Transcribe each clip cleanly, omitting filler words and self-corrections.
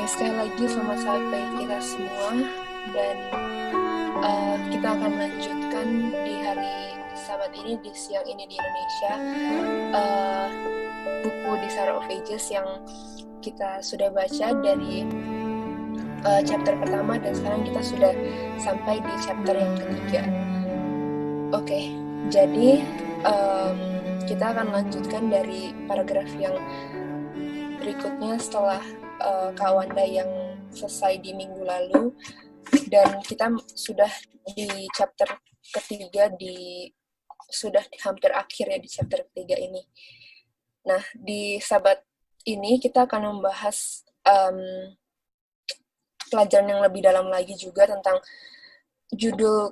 Oke, sekali lagi selamat sampai kita semua dan kita akan lanjutkan di hari Sabat ini, di siang ini di Indonesia, buku Desire of Ages yang kita sudah baca dari chapter pertama dan sekarang kita sudah sampai di chapter yang ketiga. Oke, jadi kita akan lanjutkan dari paragraf yang berikutnya setelah Kak Wanda yang selesai di minggu lalu, dan kita sudah di chapter ketiga, sudah hampir akhir ya di chapter ketiga ini. Nah, di Sabat ini kita akan membahas pelajaran yang lebih dalam lagi juga tentang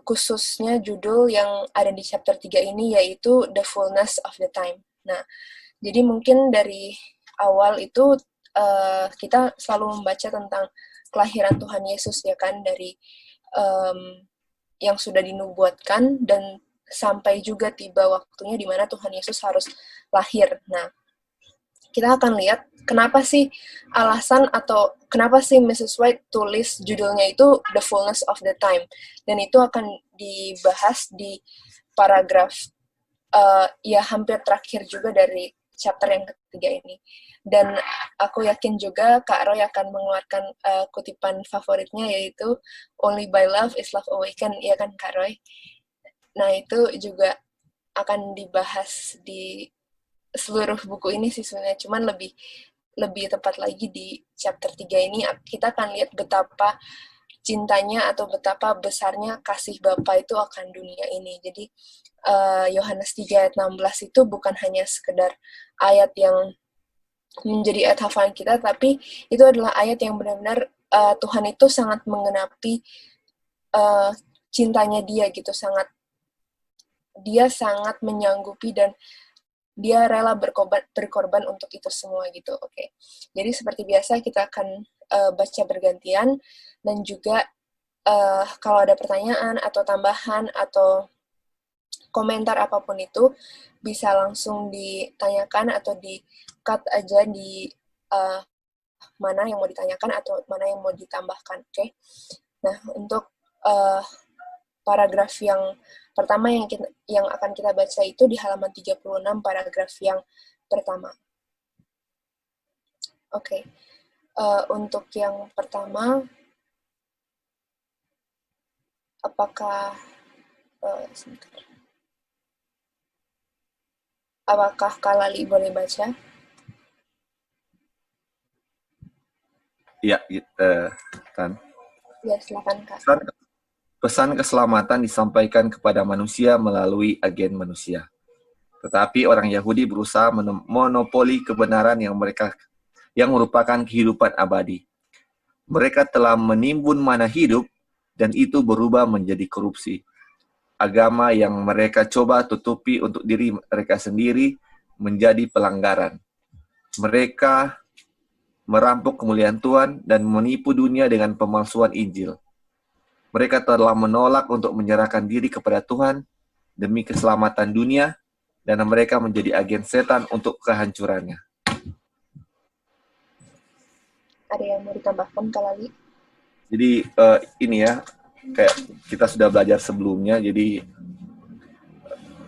khususnya judul yang ada di chapter 3 ini, yaitu The Fullness of the Time. Nah, jadi mungkin dari awal itu kita selalu membaca tentang kelahiran Tuhan Yesus, ya kan, dari yang sudah dinubuatkan dan sampai juga tiba waktunya di mana Tuhan Yesus harus lahir. Nah, kita akan lihat kenapa sih alasan atau kenapa sih Mrs. White tulis judulnya itu The Fullness of the Time, dan itu akan dibahas di paragraf ya hampir terakhir juga dari chapter yang ketiga ini. Dan aku yakin juga Kak Roy akan mengeluarkan kutipan favoritnya, yaitu Only by love is love awakened, ya kan Kak Roy? Nah, itu juga akan dibahas di seluruh buku ini sih sebenarnya, cuman lebih tepat lagi di chapter 3 ini kita akan lihat betapa cintanya atau betapa besarnya kasih Bapa itu akan dunia ini. Jadi Yohanes 3 ayat 16 itu bukan hanya sekedar ayat yang menjadi ayat hafalan kita, tapi itu adalah ayat yang benar-benar Tuhan itu sangat menggenapi cintanya dia gitu, dia sangat menyanggupi dan dia rela berkorban untuk itu semua gitu. Oke. Jadi seperti biasa kita akan baca bergantian, dan juga kalau ada pertanyaan atau tambahan atau komentar apapun itu bisa langsung ditanyakan atau di-cut aja di mana yang mau ditanyakan atau mana yang mau ditambahkan. Oke. Nah, untuk paragraf yang pertama yang akan kita baca itu di halaman 36, paragraf yang pertama. Oke. Untuk yang pertama, apakah Kak Lali boleh baca? Ya, kan. Ya, silakan Kak. Pesan keselamatan disampaikan kepada manusia melalui agen manusia. Tetapi orang Yahudi berusaha memonopoli kebenaran yang merupakan kehidupan abadi. Mereka telah menimbun mana hidup, dan itu berubah menjadi korupsi. Agama yang mereka coba tutupi untuk diri mereka sendiri menjadi pelanggaran. Mereka merampok kemuliaan Tuhan dan menipu dunia dengan pemalsuan Injil. Mereka telah menolak untuk menyerahkan diri kepada Tuhan demi keselamatan dunia, dan mereka menjadi agen setan untuk kehancurannya. Ada yang mau ditambahkan, Kak Lali? Jadi ini ya, kayak kita sudah belajar sebelumnya, jadi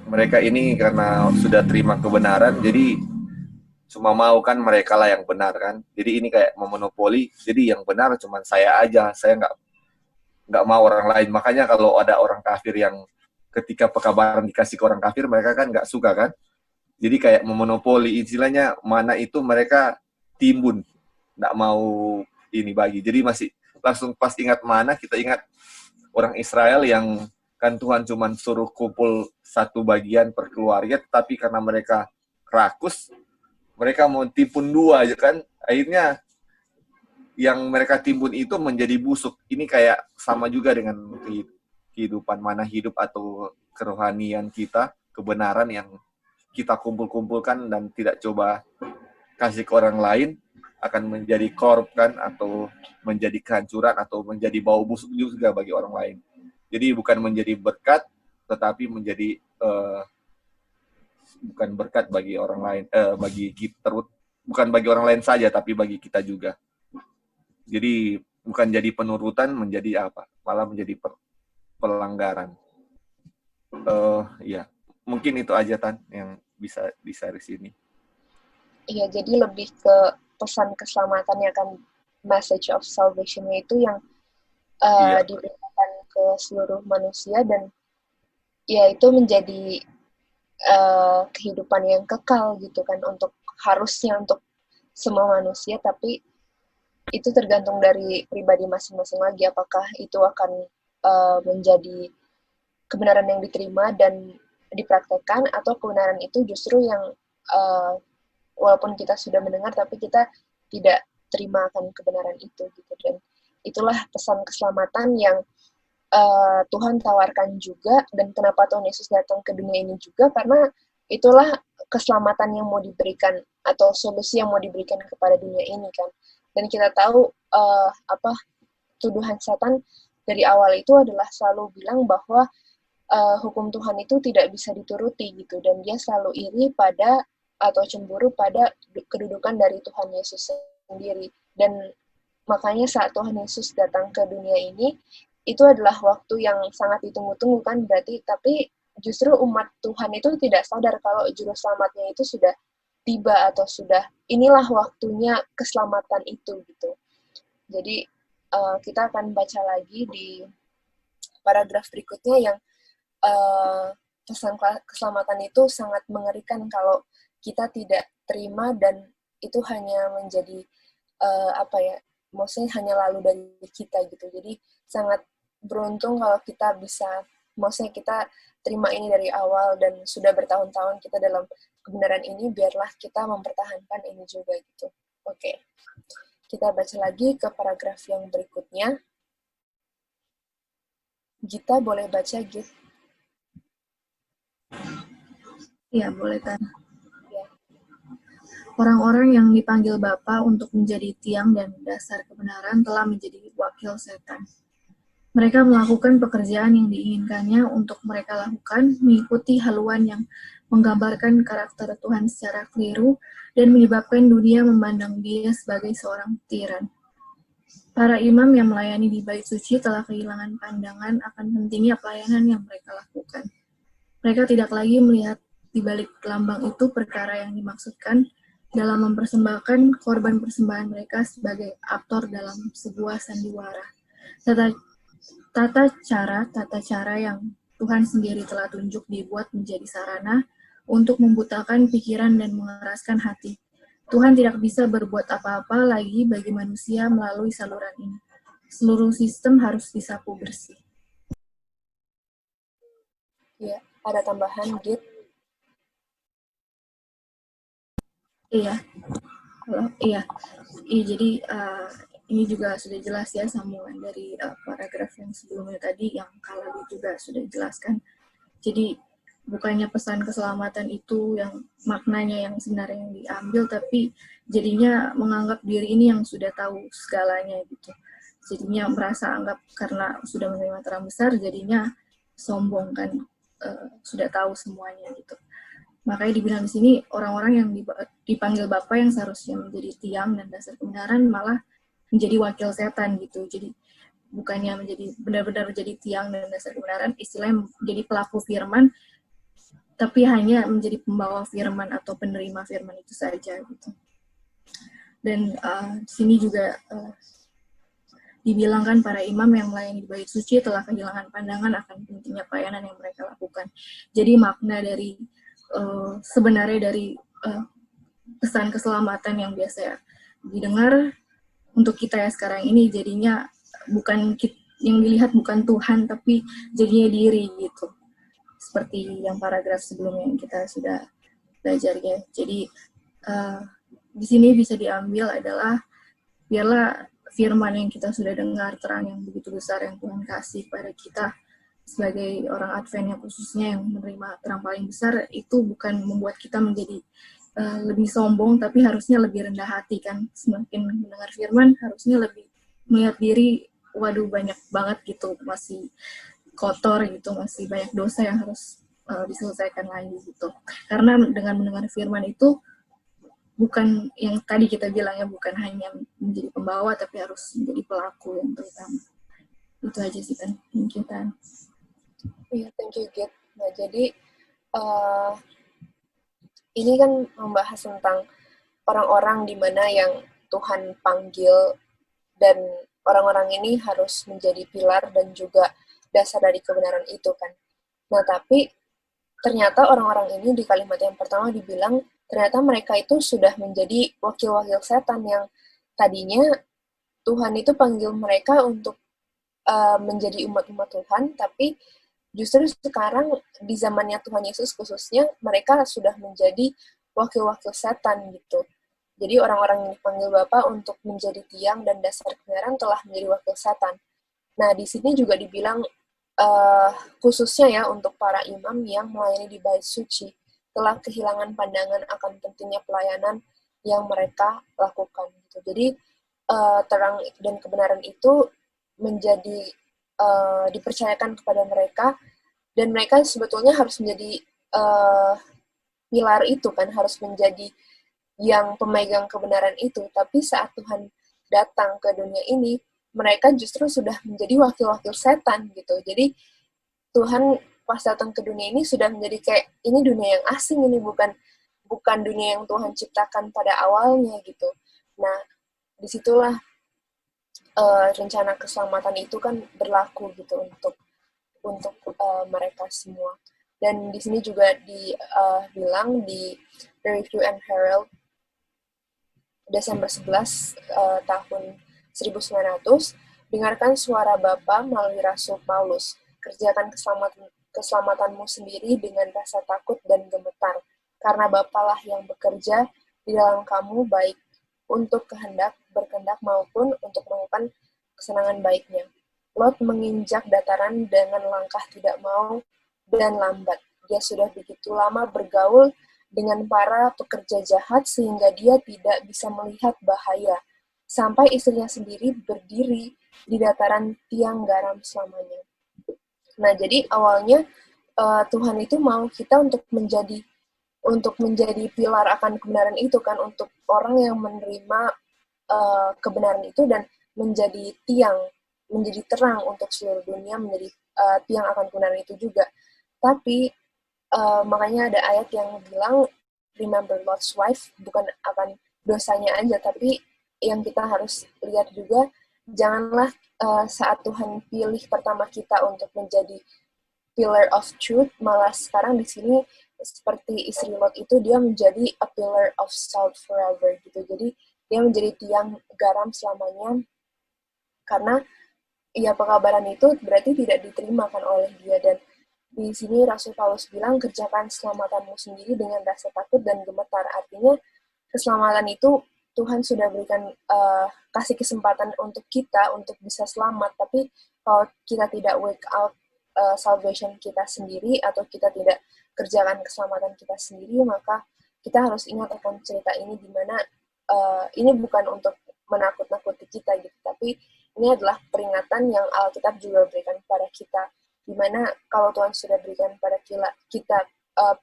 mereka ini karena sudah terima kebenaran, jadi cuma mau kan mereka lah yang benar kan. Jadi ini kayak memonopoli, jadi yang benar cuma saya aja, saya nggak mau orang lain. Makanya kalau ada orang kafir yang ketika pekabaran dikasih ke orang kafir, mereka kan nggak suka kan. Jadi kayak memonopoli, istilahnya mana itu mereka timbun, nggak mau ini bagi. Jadi masih langsung pas ingat mana, kita ingat orang Israel yang kan Tuhan cuma suruh kumpul satu bagian per keluarga, tapi karena mereka rakus, mereka mau timbun dua aja kan. Akhirnya yang mereka timbun itu menjadi busuk. Ini kayak sama juga dengan kehidupan mana hidup atau kerohanian kita, kebenaran yang kita kumpul-kumpulkan dan tidak coba kasih ke orang lain, akan menjadi korup kan, atau menjadi kehancuran, atau menjadi bau busuk juga bagi orang lain. Jadi bukan menjadi berkat, tetapi menjadi bukan berkat bagi orang lain, bagi kita, bukan bagi orang lain saja, tapi bagi kita juga. Jadi bukan jadi penurutan, menjadi apa? Malah menjadi pelanggaran. Ya, mungkin itu aja Tan yang bisa di-share di sini. Iya, jadi lebih ke pesan keselamatannya kan, message of salvation-nya itu yang Iya, diberikan ke seluruh manusia, dan ya itu menjadi kehidupan yang kekal gitu kan, harusnya untuk semua manusia, tapi itu tergantung dari pribadi masing-masing lagi, apakah itu akan menjadi kebenaran yang diterima dan dipraktekkan, atau kebenaran itu justru yang walaupun kita sudah mendengar tapi kita tidak terima akan kebenaran itu gitu. Dan itulah pesan keselamatan yang Tuhan tawarkan juga, dan kenapa Tuhan Yesus datang ke dunia ini juga, karena itulah keselamatan yang mau diberikan atau solusi yang mau diberikan kepada dunia ini kan. Dan kita tahu tuduhan setan dari awal itu adalah selalu bilang bahwa hukum Tuhan itu tidak bisa dituruti gitu, dan dia selalu iri pada atau cemburu pada kedudukan dari Tuhan Yesus sendiri. Dan makanya saat Tuhan Yesus datang ke dunia ini, itu adalah waktu yang sangat ditunggu-tunggu kan berarti, tapi justru umat Tuhan itu tidak sadar kalau juru selamatnya itu sudah tiba, atau sudah inilah waktunya keselamatan itu gitu. Jadi kita akan baca lagi di paragraf berikutnya yang pesan keselamatan itu sangat mengerikan kalau kita tidak terima, dan itu hanya menjadi maksudnya hanya lalu dari kita gitu. Jadi sangat beruntung kalau kita bisa, maksudnya kita terima ini dari awal, dan sudah bertahun-tahun kita dalam kebenaran ini, biarlah kita mempertahankan ini juga gitu. Oke. Kita baca lagi ke paragraf yang berikutnya. Gita boleh baca, Git? Iya, boleh kan. Orang-orang yang dipanggil Bapa untuk menjadi tiang dan dasar kebenaran telah menjadi wakil setan. Mereka melakukan pekerjaan yang diinginkannya untuk mereka lakukan, mengikuti haluan yang menggambarkan karakter Tuhan secara keliru, dan menyebabkan dunia memandang dia sebagai seorang tiran. Para imam yang melayani di bait suci telah kehilangan pandangan akan pentingnya pelayanan yang mereka lakukan. Mereka tidak lagi melihat di balik lambang itu perkara yang dimaksudkan dalam mempersembahkan korban persembahan mereka sebagai aktor dalam sebuah sandiwara. Tata cara yang Tuhan sendiri telah tunjuk dibuat menjadi sarana untuk membutakan pikiran dan mengeraskan hati. Tuhan tidak bisa berbuat apa-apa lagi bagi manusia melalui saluran ini. Seluruh sistem harus disapu bersih. Ya, ada tambahan, Git? Iya, jadi ini juga sudah jelas ya, sambungan dari paragraf yang sebelumnya tadi yang Kalabi juga sudah jelaskan. Jadi bukannya pesan keselamatan itu yang maknanya yang sebenarnya yang diambil, tapi jadinya menganggap diri ini yang sudah tahu segalanya gitu. Jadinya merasa anggap karena sudah menerima terang besar, jadinya sombong kan, sudah tahu semuanya gitu. Makanya dibilang di sini orang-orang yang dipanggil Bapa yang seharusnya menjadi tiang dan dasar kebenaran malah menjadi wakil setan gitu. Jadi bukannya menjadi benar-benar menjadi tiang dan dasar kebenaran, istilahnya menjadi pelaku firman, tapi hanya menjadi pembawa firman atau penerima firman itu saja gitu. Dan di sini juga dibilangkan para imam yang melayani di bait suci telah kehilangan pandangan akan pentingnya pelayanan yang mereka lakukan. Jadi makna dari sebenarnya dari pesan keselamatan yang biasa didengar untuk kita ya sekarang ini, jadinya bukan yang dilihat bukan Tuhan, tapi jadinya diri gitu. Seperti yang paragraf sebelumnya yang kita sudah belajar ya. Jadi di sini bisa diambil adalah biarlah firman yang kita sudah dengar, terang yang begitu besar yang Tuhan kasih kepada kita sebagai orang Advent yang khususnya yang menerima terang paling besar, itu bukan membuat kita menjadi lebih sombong, tapi harusnya lebih rendah hati kan. Semakin mendengar firman harusnya lebih melihat diri, waduh banyak banget gitu, masih kotor gitu, masih banyak dosa yang harus diselesaikan lagi gitu. Karena dengan mendengar firman itu bukan yang tadi kita bilang ya, bukan hanya menjadi pembawa tapi harus menjadi pelaku yang terutama. Itu aja sih kan. Thank you, Tan. Iya, thank you, Git. Nah, jadi ini kan membahas tentang orang-orang di mana yang Tuhan panggil, dan orang-orang ini harus menjadi pilar dan juga dasar dari kebenaran itu kan. Nah, tapi ternyata orang-orang ini di kalimat yang pertama dibilang, ternyata mereka itu sudah menjadi wakil-wakil setan yang tadinya Tuhan itu panggil mereka untuk menjadi umat-umat Tuhan, tapi justru sekarang di zamannya Tuhan Yesus khususnya, mereka sudah menjadi wakil-wakil setan gitu. Jadi orang-orang yang dipanggil Bapa untuk menjadi tiang dan dasar kebenaran telah menjadi wakil setan. Nah, di sini juga dibilang khususnya ya untuk para imam yang melayani di bait suci telah kehilangan pandangan akan pentingnya pelayanan yang mereka lakukan gitu. Jadi terang dan kebenaran itu menjadi dipercayakan kepada mereka, dan mereka sebetulnya harus menjadi pilar itu kan, harus menjadi yang pemegang kebenaran itu. Tapi saat Tuhan datang ke dunia ini, mereka justru sudah menjadi wakil-wakil setan gitu. Jadi Tuhan pas datang ke dunia ini sudah menjadi kayak, ini dunia yang asing, ini bukan dunia yang Tuhan ciptakan pada awalnya gitu. Nah, disitulah rencana keselamatan itu kan berlaku gitu untuk mereka semua. Dan di sini juga dibilang di The Review and Herald Desember 11 tahun 1900, dengarkan suara Bapa melalui Rasul Paulus, kerjakan keselamatanmu sendiri dengan rasa takut dan gemetar, karena Bapalah yang bekerja di dalam kamu baik untuk berkehendak maupun untuk melakukan kesenangan baiknya. Lot menginjak dataran dengan langkah tidak mau dan lambat. Dia sudah begitu lama bergaul dengan para pekerja jahat sehingga dia tidak bisa melihat bahaya, sampai istrinya sendiri berdiri di dataran tiang garam selamanya. Nah, jadi awalnya Tuhan itu mau kita untuk menjadi pilar akan kebenaran itu kan, untuk orang yang menerima kebenaran itu dan menjadi tiang, menjadi terang untuk seluruh dunia, menjadi tiang akan kebenaran itu juga. Tapi makanya ada ayat yang bilang, remember Lot's wife, bukan akan dosanya aja, tapi yang kita harus lihat juga, janganlah saat Tuhan pilih pertama kita untuk menjadi pillar of truth, malah sekarang di sini seperti istri Lot itu, dia menjadi a pillar of salt forever gitu. Jadi dia menjadi tiang garam selamanya, karena ya pekabaran itu berarti tidak diterima kan oleh dia. Dan di sini Rasul Paulus bilang, kerjakan keselamatanmu sendiri dengan rasa takut dan gemetar. Artinya keselamatan itu Tuhan sudah berikan, kasih kesempatan untuk kita untuk bisa selamat. Tapi kalau kita tidak work out salvation kita sendiri, atau kita tidak kerjakan keselamatan kita sendiri, maka kita harus ingat akan cerita ini, di mana ini bukan untuk menakut-nakuti kita gitu, tapi ini adalah peringatan yang Alkitab juga berikan kepada kita, dimana kalau Tuhan sudah berikan pada kita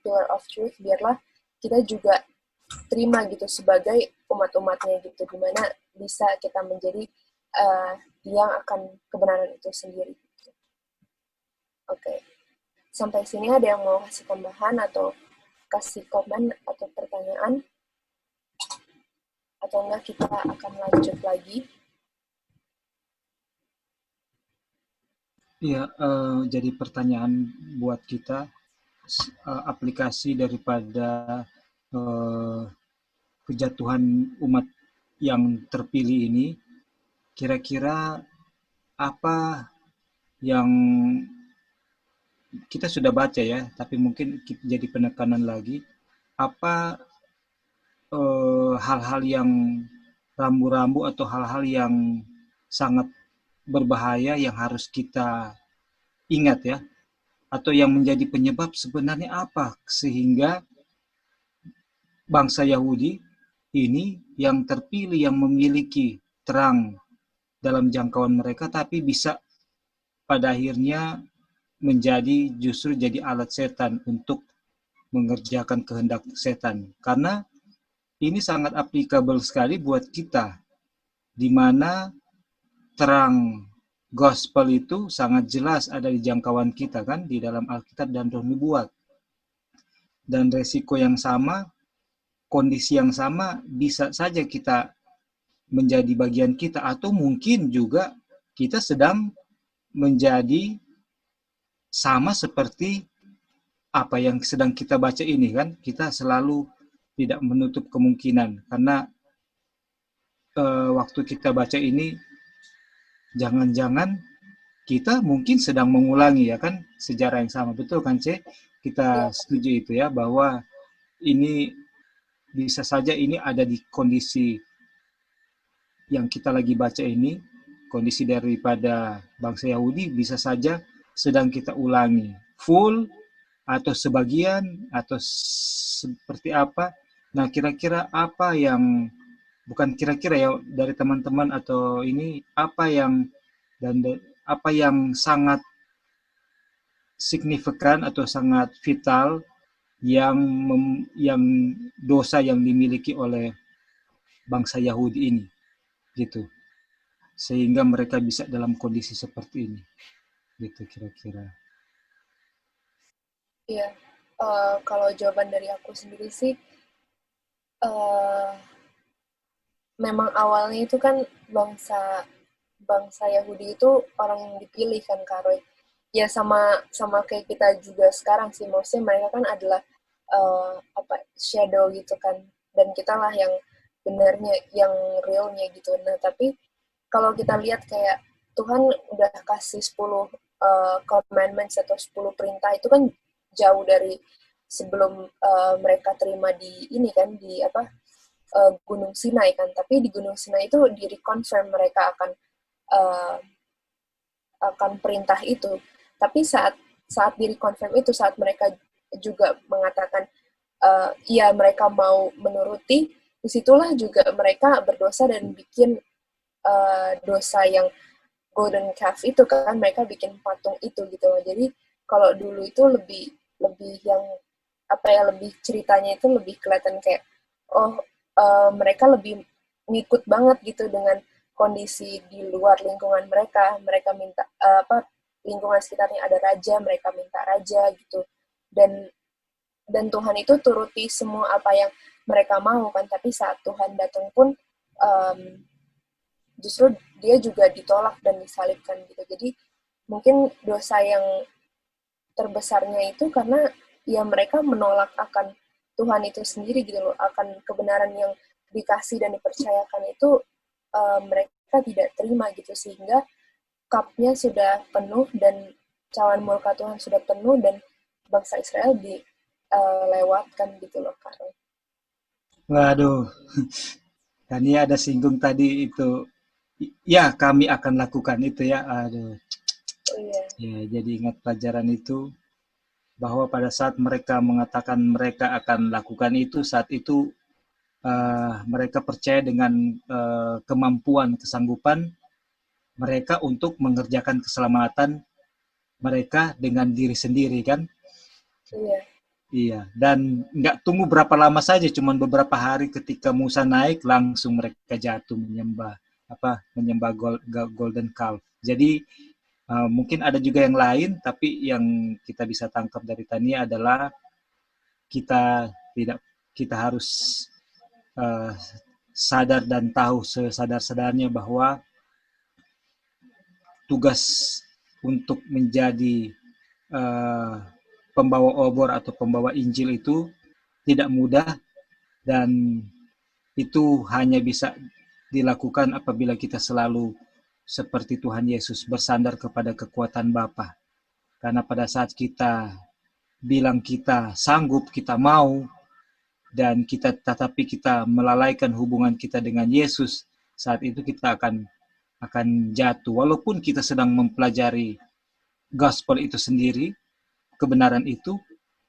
pillar of truth, biarlah kita juga terima gitu sebagai umat-umatnya gitu, dimana bisa kita menjadi yang akan kebenaran itu sendiri gitu. Oke. Sampai sini ada yang mau kasih tambahan atau kasih komen atau pertanyaan? Atau enggak kita akan lanjut lagi? Iya, jadi pertanyaan buat kita, aplikasi daripada kejatuhan umat yang terpilih ini, kira-kira apa yang kita sudah baca ya, tapi mungkin jadi penekanan lagi, apa hal-hal yang rambu-rambu atau hal-hal yang sangat berbahaya yang harus kita ingat ya, atau yang menjadi penyebab sebenarnya apa sehingga bangsa Yahudi ini yang terpilih, yang memiliki terang dalam jangkauan mereka, tapi bisa pada akhirnya menjadi justru jadi alat setan untuk mengerjakan kehendak setan. Karena ini sangat applicable sekali buat kita, di mana terang gospel itu sangat jelas ada di jangkauan kita kan, di dalam Alkitab dan Roh Nubuat. Dan resiko yang sama, kondisi yang sama bisa saja kita menjadi bagian kita, atau mungkin juga kita sedang menjadi sama seperti apa yang sedang kita baca ini kan. Kita selalu tidak menutup kemungkinan, karena waktu kita baca ini jangan-jangan kita mungkin sedang mengulangi ya kan sejarah yang sama. Betul kan, C? Ya, Kita setuju itu ya, bahwa ini bisa saja ini ada di kondisi yang kita lagi baca ini, kondisi daripada bangsa Yahudi bisa saja sedang kita ulangi full atau sebagian atau seperti apa. Nah, kira-kira apa yang, bukan kira-kira ya, dari teman-teman atau ini apa yang, dan apa yang sangat signifikan atau sangat vital yang yang dosa yang dimiliki oleh bangsa Yahudi ini gitu, sehingga mereka bisa dalam kondisi seperti ini gitu kira-kira. iya. Kalau jawaban dari aku sendiri sih, memang awalnya itu kan bangsa Yahudi itu orang yang dipilih kan, Karoy. Ya sama kayak kita juga sekarang sih, maksudnya mereka kan adalah shadow gitu kan, dan kita lah yang benarnya, yang realnya gitu. Nah, tapi kalau kita lihat kayak Tuhan udah kasih 10 commandments atau 10 perintah itu kan jauh dari sebelum mereka terima di ini kan, di Gunung Sinai kan. Tapi di Gunung Sinai itu di-reconfirm mereka uh, akan perintah itu. Tapi saat di-reconfirm itu, saat mereka juga mengatakan iya mereka mau menuruti, disitulah juga mereka berdosa dan bikin dosa yang golden calf itu kan, mereka bikin patung itu gitu loh. Jadi kalau dulu itu lebih lebih yang lebih ceritanya itu lebih kelihatan kayak mereka lebih ngikut banget gitu dengan kondisi di luar lingkungan mereka. Mereka minta lingkungan sekitarnya ada raja, mereka minta raja gitu. Dan Tuhan itu turuti semua apa yang mereka mau kan. Tapi saat Tuhan datang pun justru dia juga ditolak dan disalibkan gitu. Jadi mungkin dosa yang terbesarnya itu karena ya mereka menolak akan Tuhan itu sendiri gitu loh, akan kebenaran yang dikasih dan dipercayakan itu mereka tidak terima gitu, sehingga cupnya sudah penuh dan cawan murka Tuhan sudah penuh dan bangsa Israel dilewatkan gitu loh, karena. Waduh, Tania ada singgung tadi itu, ya kami akan lakukan itu ya. Aduh, Oh iya. ya jadi ingat pelajaran itu, bahwa pada saat mereka mengatakan mereka akan lakukan itu, saat itu mereka percaya dengan kemampuan, kesanggupan mereka untuk mengerjakan keselamatan mereka dengan diri sendiri kan. Iya. Iya, dan nggak tunggu berapa lama saja, cuma beberapa hari ketika Musa naik langsung mereka jatuh menyembah golden calf. Jadi mungkin ada juga yang lain, tapi yang kita bisa tangkap dari Tania adalah kita harus sadar dan tahu sesadar-sadarnya bahwa tugas untuk menjadi pembawa obor atau pembawa Injil itu tidak mudah, dan itu hanya bisa dilakukan apabila kita selalu seperti Tuhan Yesus, bersandar kepada kekuatan Bapa. Karena pada saat kita bilang kita sanggup, kita mau, dan tetapi kita melalaikan hubungan kita dengan Yesus, saat itu kita akan jatuh. Walaupun kita sedang mempelajari gospel itu sendiri, kebenaran itu,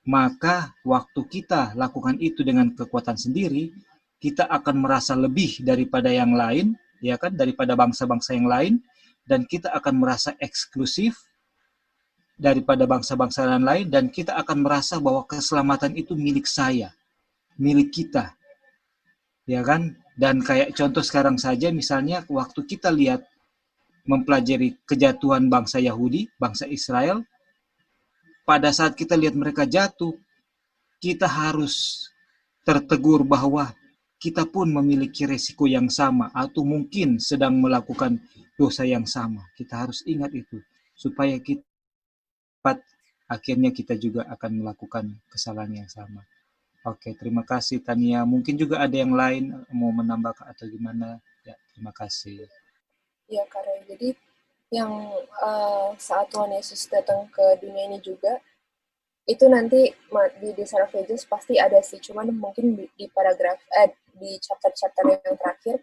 maka waktu kita lakukan itu dengan kekuatan sendiri, kita akan merasa lebih daripada yang lain, ya kan, daripada bangsa-bangsa yang lain, dan kita akan merasa eksklusif daripada bangsa-bangsa yang lain, dan kita akan merasa bahwa keselamatan itu milik saya, milik kita. ya kan? Dan kayak contoh sekarang saja misalnya waktu kita lihat mempelajari kejatuhan bangsa Yahudi, bangsa Israel, pada saat kita lihat mereka jatuh, kita harus tertegur bahwa kita pun memiliki resiko yang sama atau mungkin sedang melakukan dosa yang sama. Kita harus ingat itu supaya kita akhirnya kita juga akan melakukan kesalahan yang sama. Oke, terima kasih Tania. Mungkin juga ada yang lain mau menambahkan atau gimana? Ya, terima kasih. Ya, karena jadi yang saat Tuhan Yesus datang ke dunia ini juga, itu nanti di Desire of Ages pasti ada sih, cuman mungkin di paragraf di chapter-chapter yang terakhir,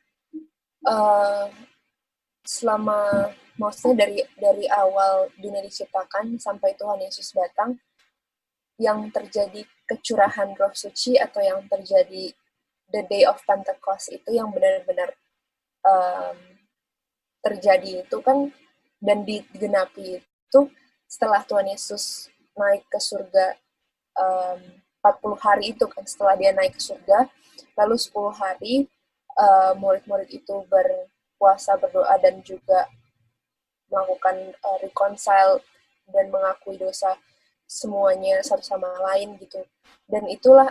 selama maksudnya dari awal dunia diciptakan sampai Tuhan Yesus datang, yang terjadi kecurahan Roh Suci atau yang terjadi the day of Pentecost itu yang benar-benar terjadi itu kan, dan digenapi itu setelah Tuhan Yesus naik ke surga 40 hari itu kan, setelah dia naik ke surga, lalu 10 hari murid-murid itu berpuasa, berdoa, dan juga melakukan reconcile dan mengakui dosa semuanya satu sama lain gitu. Dan itulah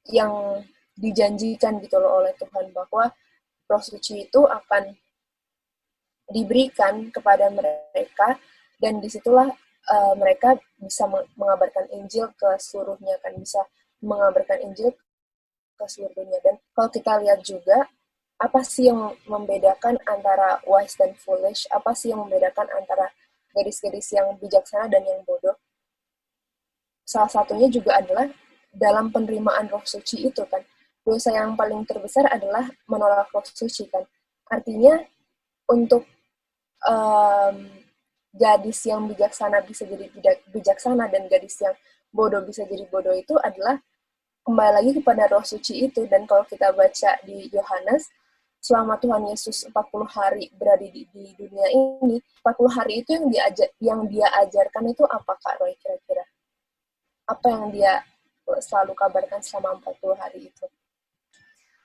yang dijanjikan gitu loh oleh Tuhan, bahwa Roh Suci itu akan diberikan kepada mereka, dan disitulah mereka bisa mengabarkan Injil ke seluruhnya, kan bisa mengabarkan Injil ke seluruh dunia. Dan kalau kita lihat juga, apa sih yang membedakan antara wise dan foolish? Apa sih yang membedakan antara gadis-gadis yang bijaksana dan yang bodoh? Salah satunya juga adalah dalam penerimaan Roh Suci itu kan. Dosa yang paling terbesar adalah menolak Roh Suci kan. Artinya untuk gadis yang bijaksana bisa jadi bijaksana dan gadis yang bodoh bisa jadi bodoh itu adalah kembali lagi kepada Roh Suci itu. Dan kalau kita baca di Yohanes, selama Tuhan Yesus 40 hari berada di dunia ini, 40 hari itu yang dia ajarkan itu apa, Kak Roy, kira-kira? Apa yang dia selalu kabarkan selama 40 hari itu?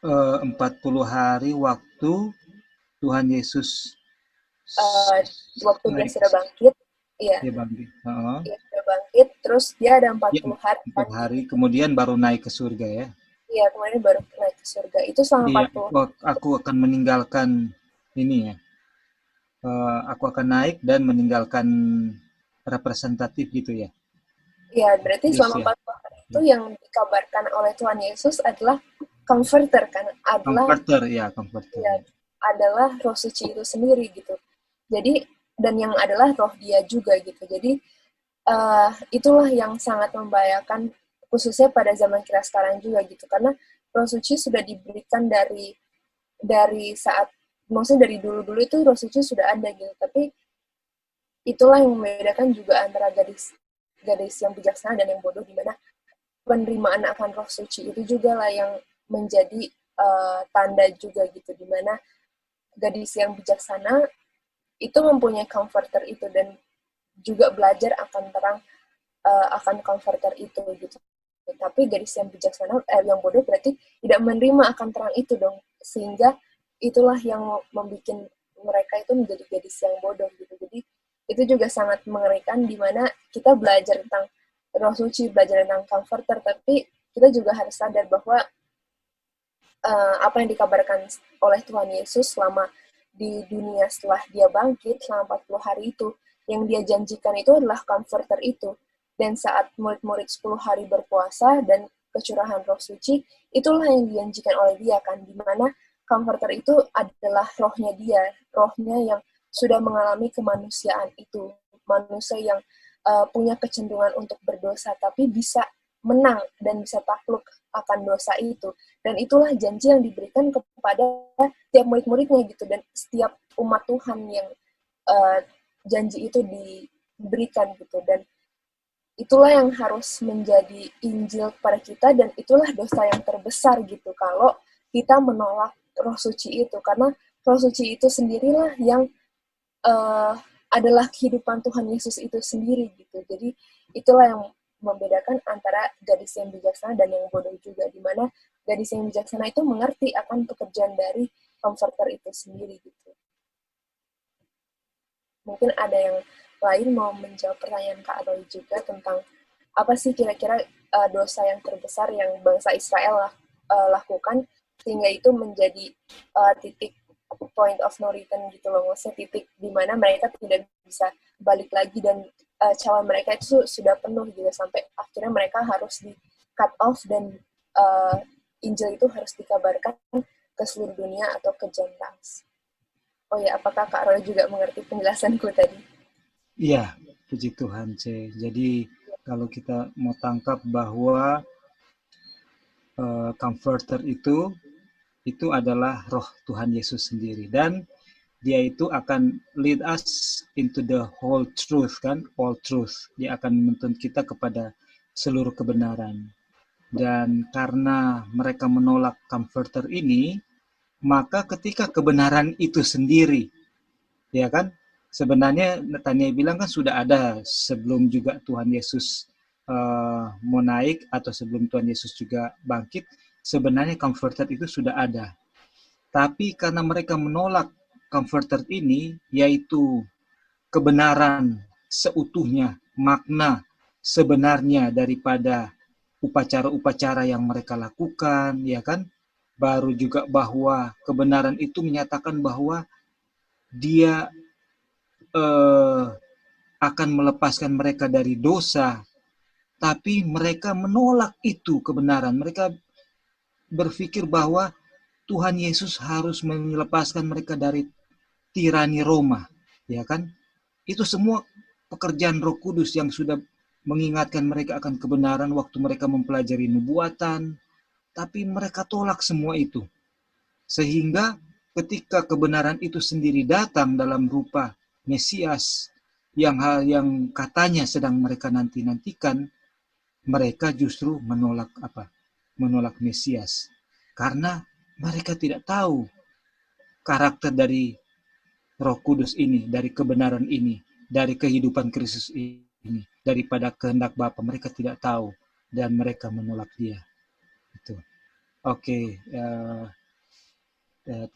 40 hari waktu Tuhan Yesus waktu dia sudah bangkit, iya. Dia bangkit. Dia sudah bangkit, terus dia ada 40 hari. 40 hari, kemudian baru naik ke surga ya. Iya, kemudian baru naik ke surga. Itu selama 40 hari. Aku akan meninggalkan ini ya. Aku akan naik dan meninggalkan representatif gitu ya. Iya, berarti selama 40 hari itu yang dikabarkan oleh Tuhan Yesus adalah comforter kan, comforter. Ya, adalah Roh Suci itu sendiri gitu. Jadi, dan yang adalah roh dia juga gitu. Jadi itulah yang sangat membahayakan, khususnya pada zaman kita sekarang juga gitu, karena Roh Suci sudah diberikan dari saat, maksudnya dari dulu itu Roh Suci sudah ada gitu, tapi itulah yang membedakan juga antara gadis yang bijaksana dan yang bodoh, di mana penerimaan akan Roh Suci itu juga lah yang menjadi tanda juga gitu, di mana gadis yang bijaksana itu mempunyai comforter itu dan juga belajar akan terang akan comforter itu gitu. Tapi gadis yang bijaksana, yang bodoh berarti tidak menerima akan terang itu dong, sehingga itulah yang membuat mereka itu menjadi gadis yang bodoh gitu. Jadi itu juga sangat mengerikan, di mana kita belajar tentang Roh Suci, belajar tentang comforter, tapi kita juga harus sadar bahwa apa yang dikabarkan oleh Tuhan Yesus selama di dunia setelah dia bangkit selama 40 hari itu, yang dia janjikan itu adalah comforter itu. Dan saat murid-murid 10 hari berpuasa dan kecurahan Roh Suci, itulah yang dijanjikan oleh dia kan, di mana comforter itu adalah rohnya dia, rohnya yang sudah mengalami kemanusiaan itu, manusia yang punya kecenderungan untuk berdosa, tapi bisa menang dan bisa takluk akan dosa itu. Dan itulah janji yang diberikan kepada setiap murid-muridnya gitu, dan setiap umat Tuhan yang janji itu diberikan gitu. Dan itulah yang harus menjadi Injil kepada kita, dan itulah dosa yang terbesar gitu kalau kita menolak Roh Suci itu, karena Roh Suci itu sendirilah yang adalah kehidupan Tuhan Yesus itu sendiri gitu. Jadi itulah yang membedakan antara gadis yang bijaksana dan yang bodoh juga, di mana gadis yang bijaksana itu mengerti akan pekerjaan dari comforter itu sendiri gitu. Mungkin ada yang lain mau menjawab pertanyaan Kak Roy juga tentang apa sih kira-kira dosa yang terbesar yang bangsa Israel lakukan sehingga itu menjadi titik point of no return gitu loh, maksudnya titik di mana mereka tidak bisa balik lagi dan cawan mereka itu sudah penuh gitu sampai akhirnya mereka harus di cut off dan Injil itu harus dikabarkan ke seluruh dunia atau ke Gentiles. Oh ya, apakah Kak Roy juga mengerti penjelasanku tadi? Iya, puji Tuhan, C. Jadi kalau kita mau tangkap bahwa comforter itu adalah roh Tuhan Yesus sendiri, dan dia itu akan lead us into the whole truth, kan, all truth. Dia akan menuntun kita kepada seluruh kebenaran. Dan karena mereka menolak comforter ini, maka ketika kebenaran itu sendiri, ya kan, sebenarnya Natania bilang kan sudah ada sebelum juga Tuhan Yesus mau naik atau sebelum Tuhan Yesus juga bangkit, sebenarnya comforter itu sudah ada. Tapi karena mereka menolak comforter ini, yaitu kebenaran seutuhnya, makna sebenarnya daripada upacara-upacara yang mereka lakukan, ya kan? Baru juga bahwa kebenaran itu menyatakan bahwa dia akan melepaskan mereka dari dosa, tapi mereka menolak itu kebenaran. Mereka berpikir bahwa Tuhan Yesus harus melepaskan mereka dari tirani Roma, ya kan? Itu semua pekerjaan Roh Kudus yang sudah mengingatkan mereka akan kebenaran waktu mereka mempelajari nubuatan, tapi mereka tolak semua itu. Sehingga ketika kebenaran itu sendiri datang dalam rupa Mesias yang katanya sedang mereka nantikan, mereka justru menolak apa? Menolak Mesias. Karena mereka tidak tahu karakter dari Roh Kudus ini, dari kebenaran ini, dari kehidupan Kristus ini, daripada kehendak Bapa. Mereka tidak tahu dan mereka menolak Dia. Itu. Oke,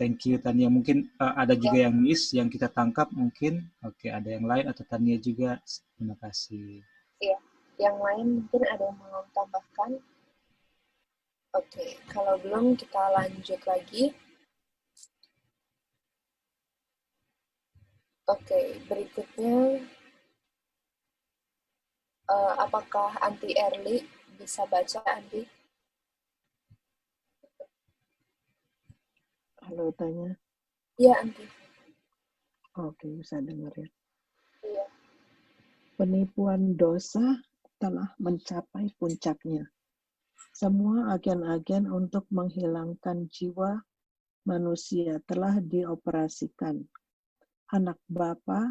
thank you Tania. Mungkin ada juga yang miss yang kita tangkap mungkin. Oke, ada yang lain atau Tania juga. Terima kasih. Iya, yang lain mungkin ada yang mau tambahkan. Oke, kalau belum kita lanjut lagi. Oke, berikutnya apakah Anti Erli bisa baca, Anti? Halo, tanya. Iya, Anti. Oke, bisa dengar ya. Iya. Penipuan dosa telah mencapai puncaknya. Semua agen-agen untuk menghilangkan jiwa manusia telah dioperasikan. Anak Bapa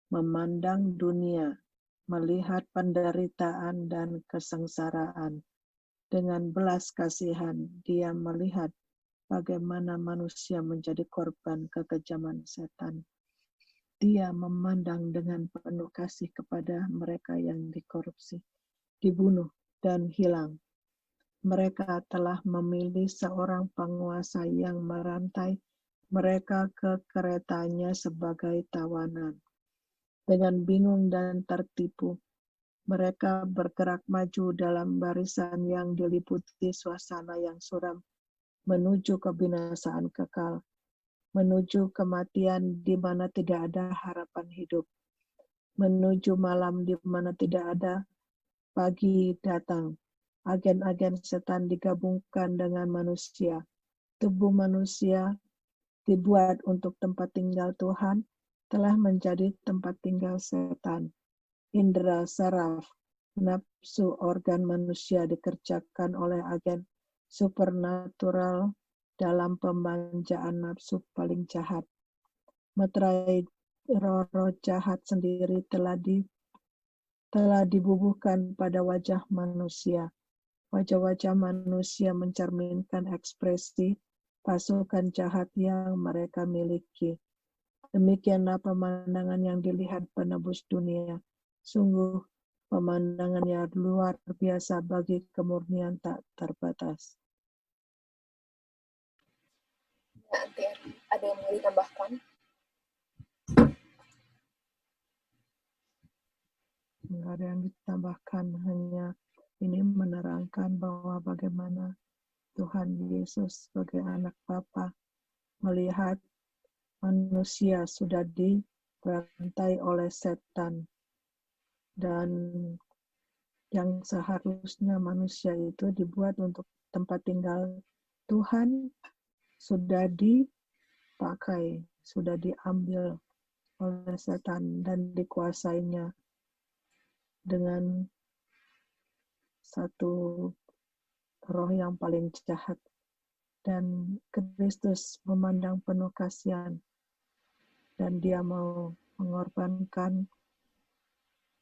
memandang dunia, melihat penderitaan dan kesengsaraan. Dengan belas kasihan, Dia melihat bagaimana manusia menjadi korban kekejaman setan. Dia memandang dengan penuh kasih kepada mereka yang dikorupsi, dibunuh, dan hilang. Mereka telah memilih seorang penguasa yang merantai mereka ke keretanya sebagai tawanan. Dengan bingung dan tertipu, mereka bergerak maju dalam barisan yang diliputi suasana yang suram menuju kebinasaan kekal, menuju kematian di mana tidak ada harapan hidup, menuju malam di mana tidak ada pagi datang. Agen-agen setan digabungkan dengan manusia. Tubuh manusia dibuat untuk tempat tinggal Tuhan, telah menjadi tempat tinggal setan. Indra saraf, nafsu organ manusia dikerjakan oleh agen supernatural dalam pembanjaan nafsu paling jahat. Meterai roh jahat sendiri telah dibubuhkan pada wajah manusia. Wajah-wajah manusia mencerminkan ekspresi pasukan jahat yang mereka miliki. Demikianlah pemandangan yang dilihat penebus dunia. Sungguh pemandangan yang luar biasa bagi kemurnian tak terbatas. ada yang mau ditambahkan? Nggak ada yang ditambahkan, hanya ini menerangkan bahwa bagaimana Tuhan Yesus sebagai anak Bapa melihat manusia sudah dibantai oleh setan, dan yang seharusnya manusia itu dibuat untuk tempat tinggal Tuhan sudah dipakai, sudah diambil oleh setan dan dikuasainya dengan satu roh yang paling jahat. Dan Kristus memandang penuh kasihan dan dia mau mengorbankan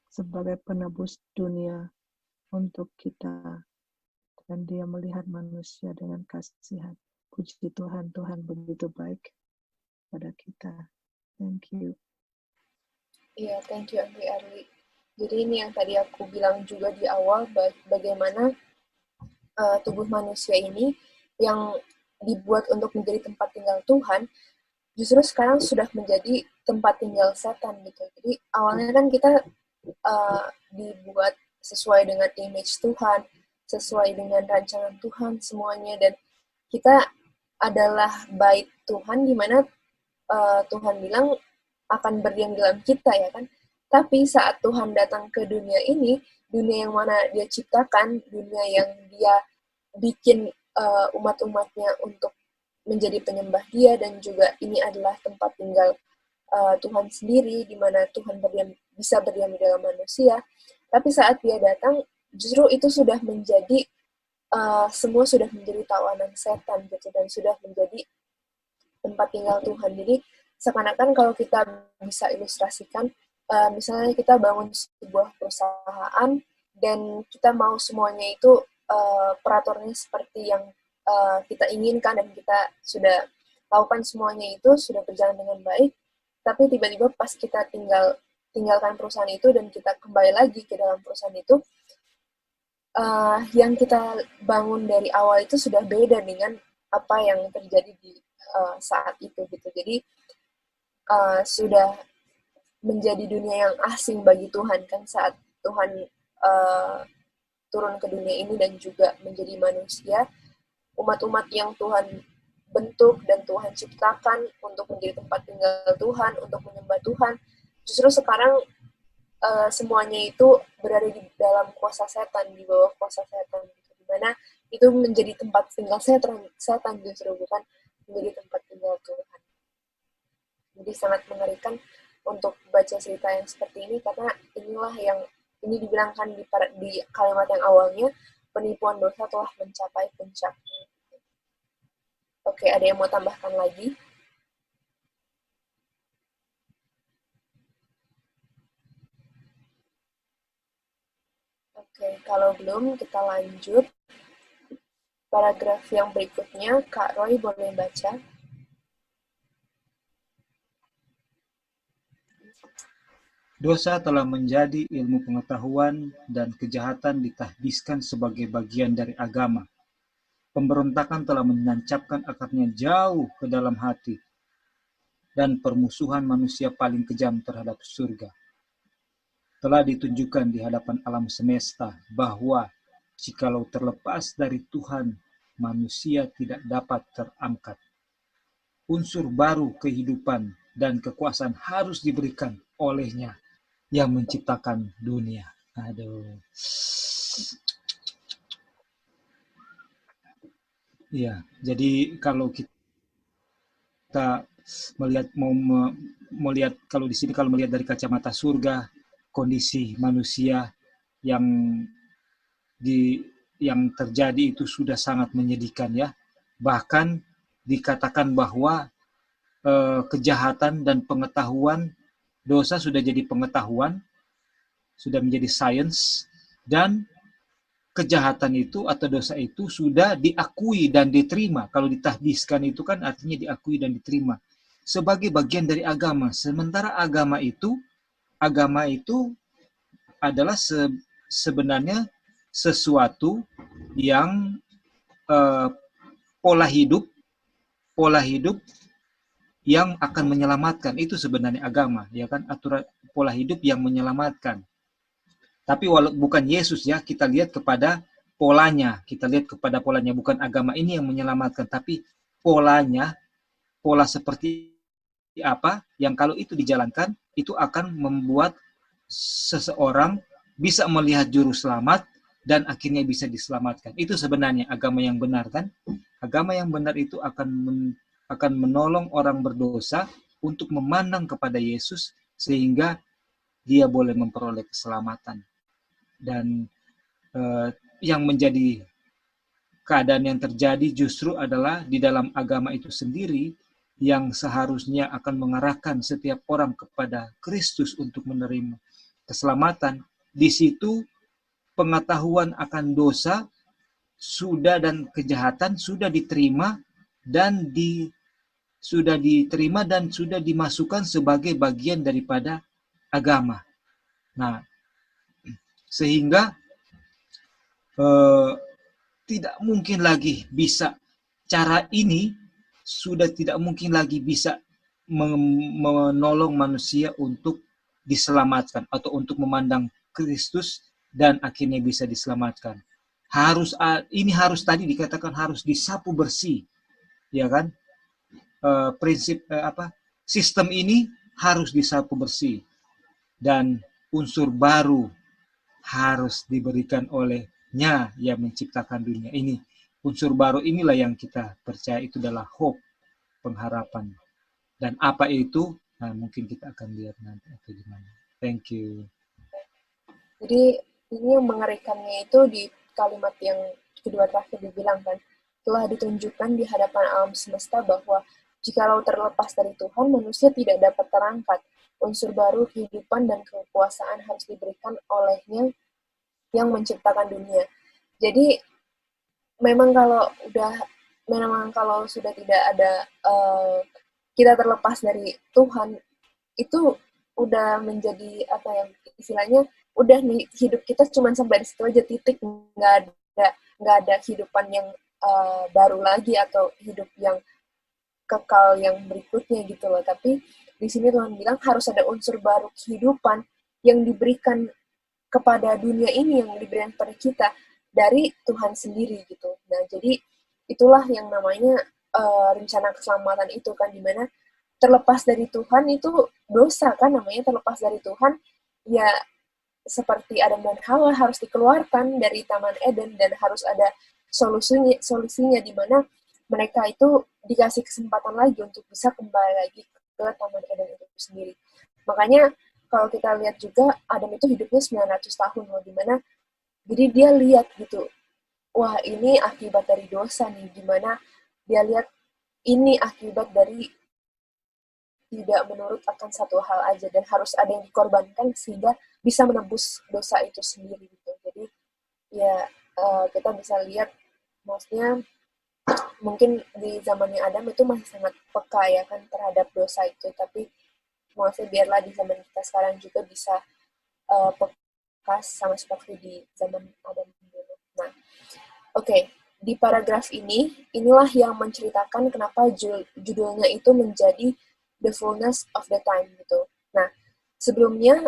sebagai penebus dunia untuk kita, dan dia melihat manusia dengan kasihan. Puji Tuhan, Tuhan begitu baik pada kita. Thank you. Iya, thank you Andri Arli. Jadi ini yang tadi aku bilang juga di awal, bagaimana tubuh manusia ini yang dibuat untuk menjadi tempat tinggal Tuhan, justru sekarang sudah menjadi tempat tinggal setan gitu. Jadi awalnya kan kita dibuat sesuai dengan image Tuhan, sesuai dengan rancangan Tuhan semuanya, dan kita adalah bait Tuhan di mana Tuhan bilang akan berdiam dalam kita, ya kan. Tapi saat Tuhan datang ke dunia ini, dunia yang mana dia ciptakan, dunia yang dia bikin umat-umatnya untuk menjadi penyembah dia, dan juga ini adalah tempat tinggal Tuhan sendiri, di mana Tuhan bisa berdiam di dalam manusia. Tapi saat dia datang, justru itu sudah menjadi semua sudah menjadi tawanan setan gitu, dan sudah menjadi tempat tinggal Tuhan. Jadi seakan-akan kalau kita bisa ilustrasikan, misalnya kita bangun sebuah perusahaan dan kita mau semuanya itu peraturannya seperti yang kita inginkan, dan kita sudah lakukan semuanya itu sudah berjalan dengan baik, tapi tiba-tiba pas kita tinggalkan perusahaan itu dan kita kembali lagi ke dalam perusahaan itu, yang kita bangun dari awal itu sudah beda dengan apa yang terjadi di saat itu gitu. Jadi sudah menjadi dunia yang asing bagi Tuhan kan saat Tuhan turun ke dunia ini dan juga menjadi manusia. Umat-umat yang Tuhan bentuk dan Tuhan ciptakan untuk menjadi tempat tinggal Tuhan, untuk menyembah Tuhan, justru sekarang semuanya itu berada di dalam kuasa setan, di bawah kuasa setan, gitu. Dimana itu menjadi tempat tinggal setan justru, bukan menjadi tempat tinggal Tuhan. Jadi sangat mengerikan untuk baca cerita yang seperti ini, karena inilah yang ini dibilangkan di kalimat yang awalnya, penipuan dosa telah mencapai puncaknya. Oke, ada yang mau tambahkan lagi? Oke, kalau belum, kita lanjut. Paragraf yang berikutnya, Kak Roy boleh baca. Dosa telah menjadi ilmu pengetahuan dan kejahatan ditahbiskan sebagai bagian dari agama. Pemberontakan telah menancapkan akarnya jauh ke dalam hati, dan permusuhan manusia paling kejam terhadap surga. Telah ditunjukkan di hadapan alam semesta bahwa jikalau terlepas dari Tuhan, manusia tidak dapat terangkat. Unsur baru kehidupan dan kekuasaan harus diberikan olehnya yang menciptakan dunia. Aduh. Ya, jadi kalau kita melihat kalau di sini kalau melihat dari kacamata surga, kondisi manusia yang terjadi itu sudah sangat menyedihkan ya. Bahkan dikatakan bahwa kejahatan dan pengetahuan, dosa sudah jadi pengetahuan, sudah menjadi sains, dan kejahatan itu atau dosa itu sudah diakui dan diterima. Kalau ditahbiskan itu kan artinya diakui dan diterima sebagai bagian dari agama. Sementara agama itu adalah sebenarnya sesuatu yang pola hidup yang akan menyelamatkan. Itu sebenarnya agama, ya kan? Aturan pola hidup yang menyelamatkan. Tapi bukan Yesus ya, kita lihat kepada polanya. Kita lihat kepada polanya, bukan agama ini yang menyelamatkan, tapi polanya, pola seperti apa yang kalau itu dijalankan, itu akan membuat seseorang bisa melihat juru selamat dan akhirnya bisa diselamatkan. Itu sebenarnya agama yang benar kan? Agama yang benar itu akan menolong orang berdosa untuk memandang kepada Yesus sehingga dia boleh memperoleh keselamatan. Dan yang menjadi keadaan yang terjadi justru adalah di dalam agama itu sendiri yang seharusnya akan mengarahkan setiap orang kepada Kristus untuk menerima keselamatan. Di situ pengetahuan akan dosa sudah dan kejahatan sudah diterima dan sudah dimasukkan sebagai bagian daripada agama. Nah, sehingga tidak mungkin lagi bisa, cara ini sudah tidak mungkin lagi bisa menolong manusia untuk diselamatkan atau untuk memandang Kristus dan akhirnya bisa diselamatkan. Ini harus tadi dikatakan harus disapu bersih, ya kan? Sistem ini harus disapu bersih dan unsur baru harus diberikan olehnya yang menciptakan dunia ini. Unsur baru inilah yang kita percaya itu adalah hope, pengharapan. Dan apa itu? Nah, mungkin kita akan lihat nanti atau gimana. Thank you. Jadi ini yang mengerikannya itu di kalimat yang kedua terakhir dibilang kan, telah ditunjukkan di hadapan alam semesta bahwa jikalau terlepas dari Tuhan, manusia tidak dapat terangkat. Unsur baru kehidupan dan kekuasaan harus diberikan olehnya yang menciptakan dunia. Jadi memang kalau sudah tidak ada kita terlepas dari Tuhan, itu udah menjadi apa yang istilahnya udah nih, hidup kita cuma sampai di situ aja, titik, nggak ada kehidupan yang baru lagi atau hidup yang kekal yang berikutnya gitu loh. Tapi di sini Tuhan bilang harus ada unsur baru kehidupan yang diberikan kepada dunia ini, yang diberikan kepada kita dari Tuhan sendiri gitu. Nah, jadi itulah yang namanya rencana keselamatan itu kan, dimana terlepas dari Tuhan itu dosa kan namanya. Terlepas dari Tuhan ya seperti Adam dan Hawa harus dikeluarkan dari Taman Eden, dan harus ada solusinya di mana mereka itu dikasih kesempatan lagi untuk bisa kembali lagi ke Taman Eden itu sendiri. Makanya kalau kita lihat juga Adam itu hidupnya 900 tahun loh, dimana jadi dia lihat gitu, wah ini akibat dari dosa nih, dimana dia lihat ini akibat dari tidak menurut akan satu hal aja, dan harus ada yang dikorbankan sehingga bisa menebus dosa itu sendiri gitu. Jadi ya kita bisa lihat, maksudnya mungkin di zamannya Adam itu masih sangat peka ya kan terhadap dosa itu, tapi maksudnya biarlah di zaman kita sekarang juga bisa peka sama seperti di zaman Adam dulu. Nah, oke. Di paragraf inilah yang menceritakan kenapa judulnya itu menjadi The Fullness of the Time gitu. Nah, sebelumnya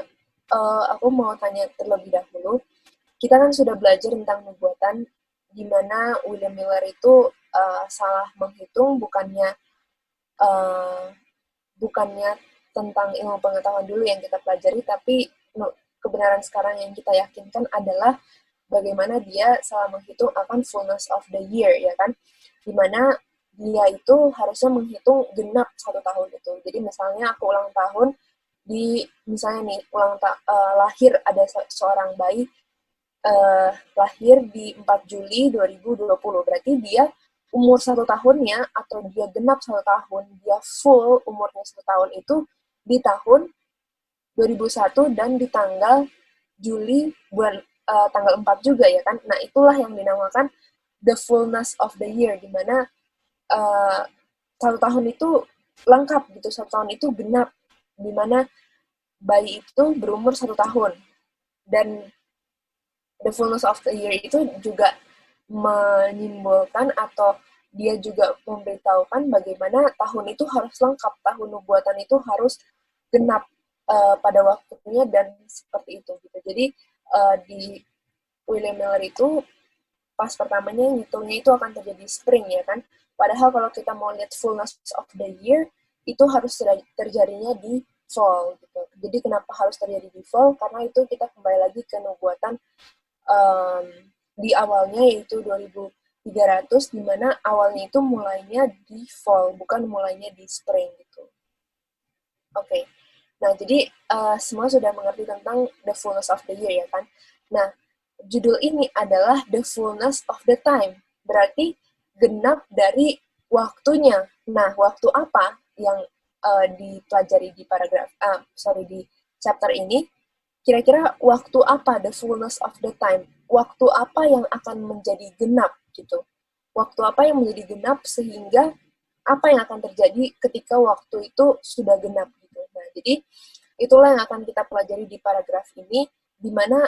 aku mau tanya terlebih dahulu, kita kan sudah belajar tentang nubuatan, di mana William Miller itu salah menghitung, bukannya tentang ilmu pengetahuan dulu yang kita pelajari, tapi kebenaran sekarang yang kita yakinkan adalah bagaimana dia salah menghitung akan fullness of the year, ya kan? Dimana dia itu harusnya menghitung genap 1 tahun itu. Jadi misalnya aku ulang tahun misalnya nih lahir ada seorang bayi lahir di 4 Juli 2020, berarti dia umur 1 tahunnya atau dia genap 1 tahun, dia full umurnya 1 tahun itu di tahun 2001 dan di tanggal Juli tanggal 4 juga ya kan. Nah, itulah yang dinamakan the fullness of the year, dimana 1 tahun itu lengkap gitu, 1 tahun itu genap, dimana bayi itu berumur 1 tahun. Dan the fullness of the year itu juga menyimbolkan atau dia juga memberitahukan bagaimana tahun itu harus lengkap, tahun nubuatan itu harus genap pada waktunya dan seperti itu gitu. Jadi di William Miller itu pas pertamanya ngitungnya itu akan terjadi spring ya kan. Padahal kalau kita mau lihat fullness of the year itu harus terjadinya di fall gitu. Jadi kenapa harus terjadi di fall? Karena itu kita kembali lagi ke nubuatan di awalnya yaitu 2300 di mana awalnya itu mulainya di fall bukan mulainya di spring gitu. Oke. Nah, jadi semua sudah mengerti tentang the fullness of the year ya kan. Nah, judul ini adalah the fullness of the time. Berarti genap dari waktunya. Nah, waktu apa yang dipelajari di di chapter ini? Kira-kira waktu apa the fullness of the time? Waktu apa yang akan menjadi genap gitu? Waktu apa yang menjadi genap sehingga apa yang akan terjadi ketika waktu itu sudah genap gitu. Nah, jadi itulah yang akan kita pelajari di paragraf ini, di mana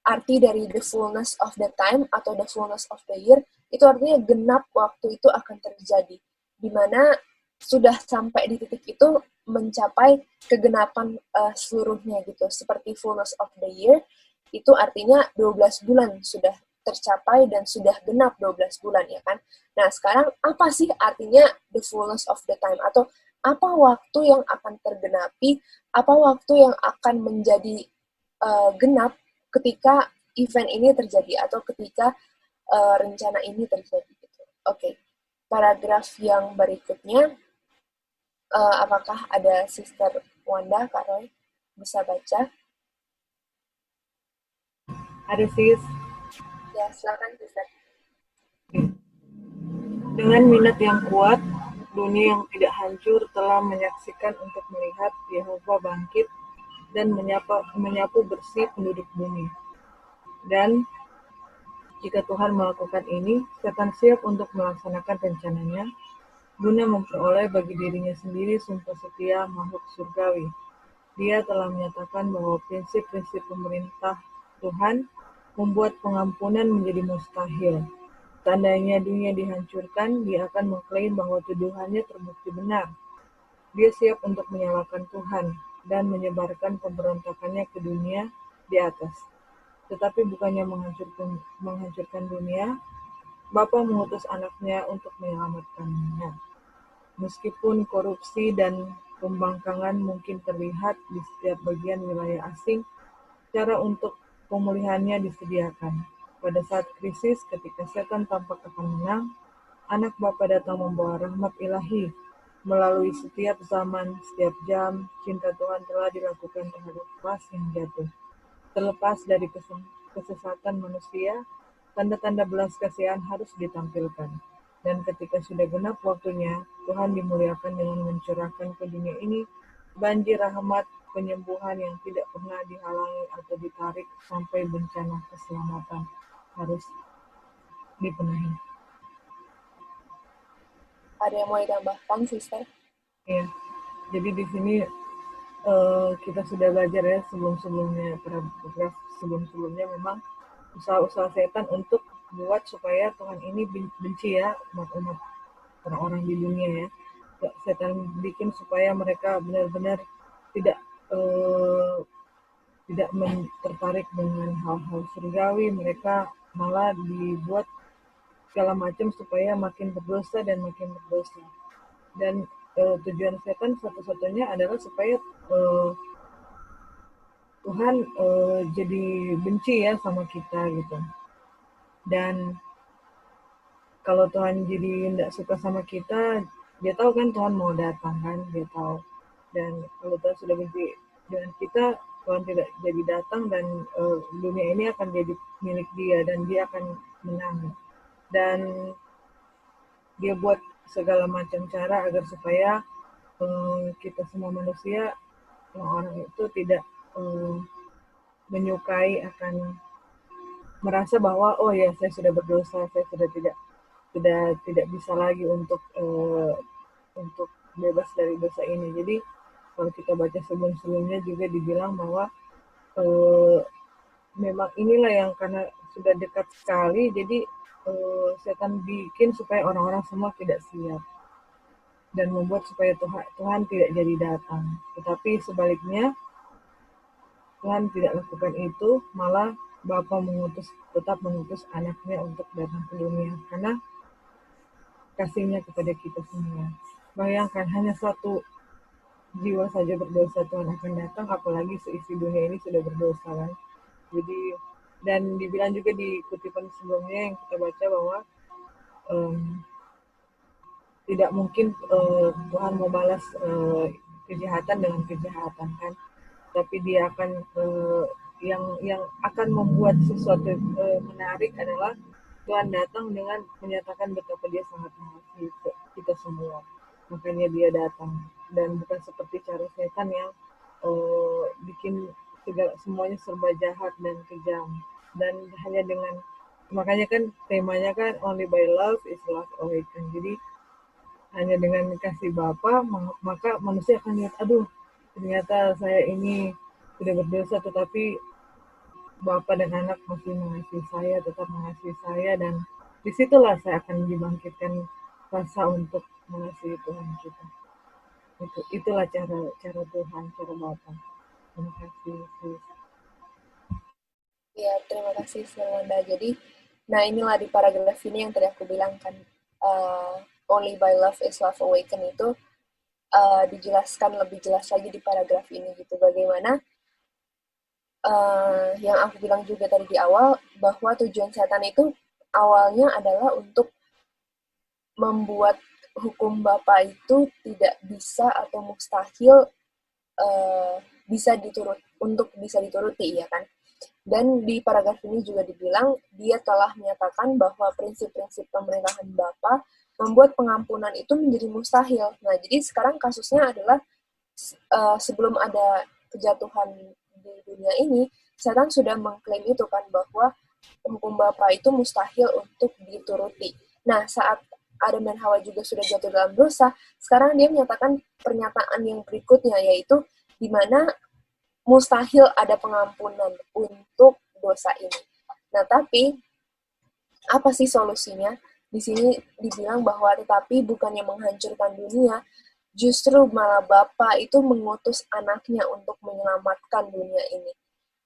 arti dari the fullness of the time atau the fullness of the year itu artinya genap waktu itu akan terjadi, di mana sudah sampai di titik itu mencapai kegenapan seluruhnya gitu. Seperti fullness of the year itu artinya 12 bulan sudah tercapai dan sudah genap 12 bulan ya kan. Nah, sekarang apa sih artinya the fullness of the time atau apa waktu yang akan tergenapi, apa waktu yang akan menjadi genap ketika event ini terjadi atau ketika rencana ini terjadi gitu. Oke. Paragraf yang berikutnya apakah ada Sister Wanda, Kak Roy? Bisa baca? Ada sis. Ya, silakan Sister. Dengan minat yang kuat, dunia yang tidak hancur telah menyaksikan untuk melihat Yehova bangkit dan menyapu bersih penduduk bumi. Dan jika Tuhan melakukan ini, setan siap untuk melaksanakan rencananya, guna memperoleh bagi dirinya sendiri sumpah setia makhluk surgawi. Dia telah menyatakan bahwa prinsip-prinsip pemerintah Tuhan membuat pengampunan menjadi mustahil. Seandainya dunia dihancurkan, dia akan mengklaim bahwa tuduhannya terbukti benar. Dia siap untuk menyalahkan Tuhan dan menyebarkan pemberontakannya ke dunia di atas. Tetapi bukannya menghancurkan dunia, Bapa mengutus anaknya untuk menyelamatkannya. Meskipun korupsi dan pembangkangan mungkin terlihat di setiap bagian wilayah asing, cara untuk pemulihannya disediakan. Pada saat krisis, ketika setan tampak akan menang, anak Bapa datang membawa rahmat ilahi. Melalui setiap zaman, setiap jam, cinta Tuhan telah dilakukan terhadap ras yang jatuh. Terlepas dari kesesatan manusia, tanda-tanda belas kasihan harus ditampilkan. Dan ketika sudah genap waktunya, Tuhan dimuliakan dengan mencurahkan ke dunia ini banjir rahmat penyembuhan yang tidak pernah dihalangi atau ditarik sampai bencana keselamatan harus dipenuhi. Ada yang mau ditambahkan, Sister? Ya, jadi di sini kita sudah belajar ya sebelum-sebelumnya memang usaha-usaha setan untuk buat supaya Tuhan ini benci ya umat-umat orang-orang di dunia ya. Setan bikin supaya mereka benar-benar tidak tertarik dengan hal-hal surgawi, mereka malah dibuat segala macam supaya makin berdosa dan makin berdosa. Dan tujuan setan satu-satunya adalah supaya Tuhan jadi benci ya sama kita gitu. Dan kalau Tuhan jadi tidak suka sama kita, dia tahu kan Tuhan mau datang kan, dia tahu. Dan kalau Tuhan sudah benci dengan kita, Tuhan tidak jadi datang dan dunia ini akan jadi milik dia dan dia akan menang. Dan dia buat segala macam cara agar supaya kita semua manusia, orang itu tidak menyukai akan merasa bahwa oh ya saya sudah berdosa, saya sudah tidak bisa lagi untuk bebas dari dosa ini. Jadi kalau kita baca sebelum-sebelumnya juga dibilang bahwa memang inilah yang karena sudah dekat sekali, jadi setan bikin supaya orang-orang semua tidak siap dan membuat supaya Tuhan tidak jadi datang. Tetapi sebaliknya Tuhan tidak lakukan itu, malah Bapa tetap mengutus anaknya untuk datang ke dunia karena kasihnya kepada kita semua. Bayangkan hanya satu jiwa saja berdosa Tuhan akan datang, apalagi seisi dunia ini sudah berdosa kan. Jadi dan dibilang juga di kutipan sebelumnya yang kita baca bahwa tidak mungkin Tuhan mau balas kejahatan dengan kejahatan kan, tapi Dia akan yang akan membuat sesuatu menarik adalah Tuhan datang dengan menyatakan betapa Dia sangat mengasihi kita semua, makanya Dia datang, dan bukan seperti cara setan yang bikin semuanya serba jahat dan kejam, dan hanya dengan makanya kan temanya kan only by love is love awakened. Jadi hanya dengan kasih Bapa, maka manusia akan lihat, aduh, ternyata saya ini sudah berdosa, tetapi Bapa dan Anak masih mengasihi saya, tetap mengasihi saya, dan disitulah saya akan dibangkitkan rasa untuk mengasihi Tuhan kita. Itulah cara Tuhan, cara Bapa. Terima kasih, sis. Ya, terima kasih Fernanda. Jadi, nah inilah di paragraf ini yang tadi aku bilang kan, only by love is love awaken itu dijelaskan lebih jelas lagi di paragraf ini gitu. Bagaimana yang aku bilang juga tadi di awal, bahwa tujuan setan itu awalnya adalah untuk membuat hukum Bapa itu tidak bisa atau mustahil bisa dituruti ya kan. Dan di paragraf ini juga dibilang dia telah menyatakan bahwa prinsip-prinsip pemerintahan Bapa membuat pengampunan itu menjadi mustahil. Nah, jadi sekarang kasusnya adalah sebelum ada kejatuhan di dunia ini, setan sudah mengklaim itu kan bahwa hukum Bapa itu mustahil untuk dituruti. Nah, saat Adam dan Hawa juga sudah jatuh dalam dosa, sekarang dia menyatakan pernyataan yang berikutnya, yaitu di mana mustahil ada pengampunan untuk dosa ini. Nah, tapi apa sih solusinya? Di sini dibilang bahwa tetapi bukannya menghancurkan dunia, justru malah Bapa itu mengutus anaknya untuk menyelamatkan dunia ini.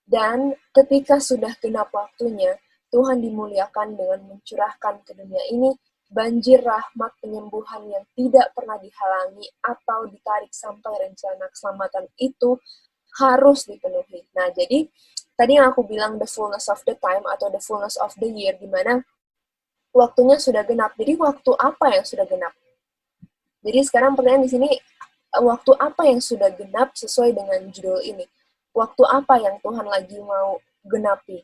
Dan ketika sudah genap waktunya, Tuhan dimuliakan dengan mencurahkan ke dunia ini banjir rahmat penyembuhan yang tidak pernah dihalangi atau ditarik sampai rencana keselamatan itu harus dipenuhi. Nah, jadi tadi yang aku bilang the fullness of the time atau the fullness of the year, di mana waktunya sudah genap. Jadi waktu apa yang sudah genap? Jadi sekarang pertanyaan di sini, waktu apa yang sudah genap sesuai dengan judul ini? Waktu apa yang Tuhan lagi mau genapi?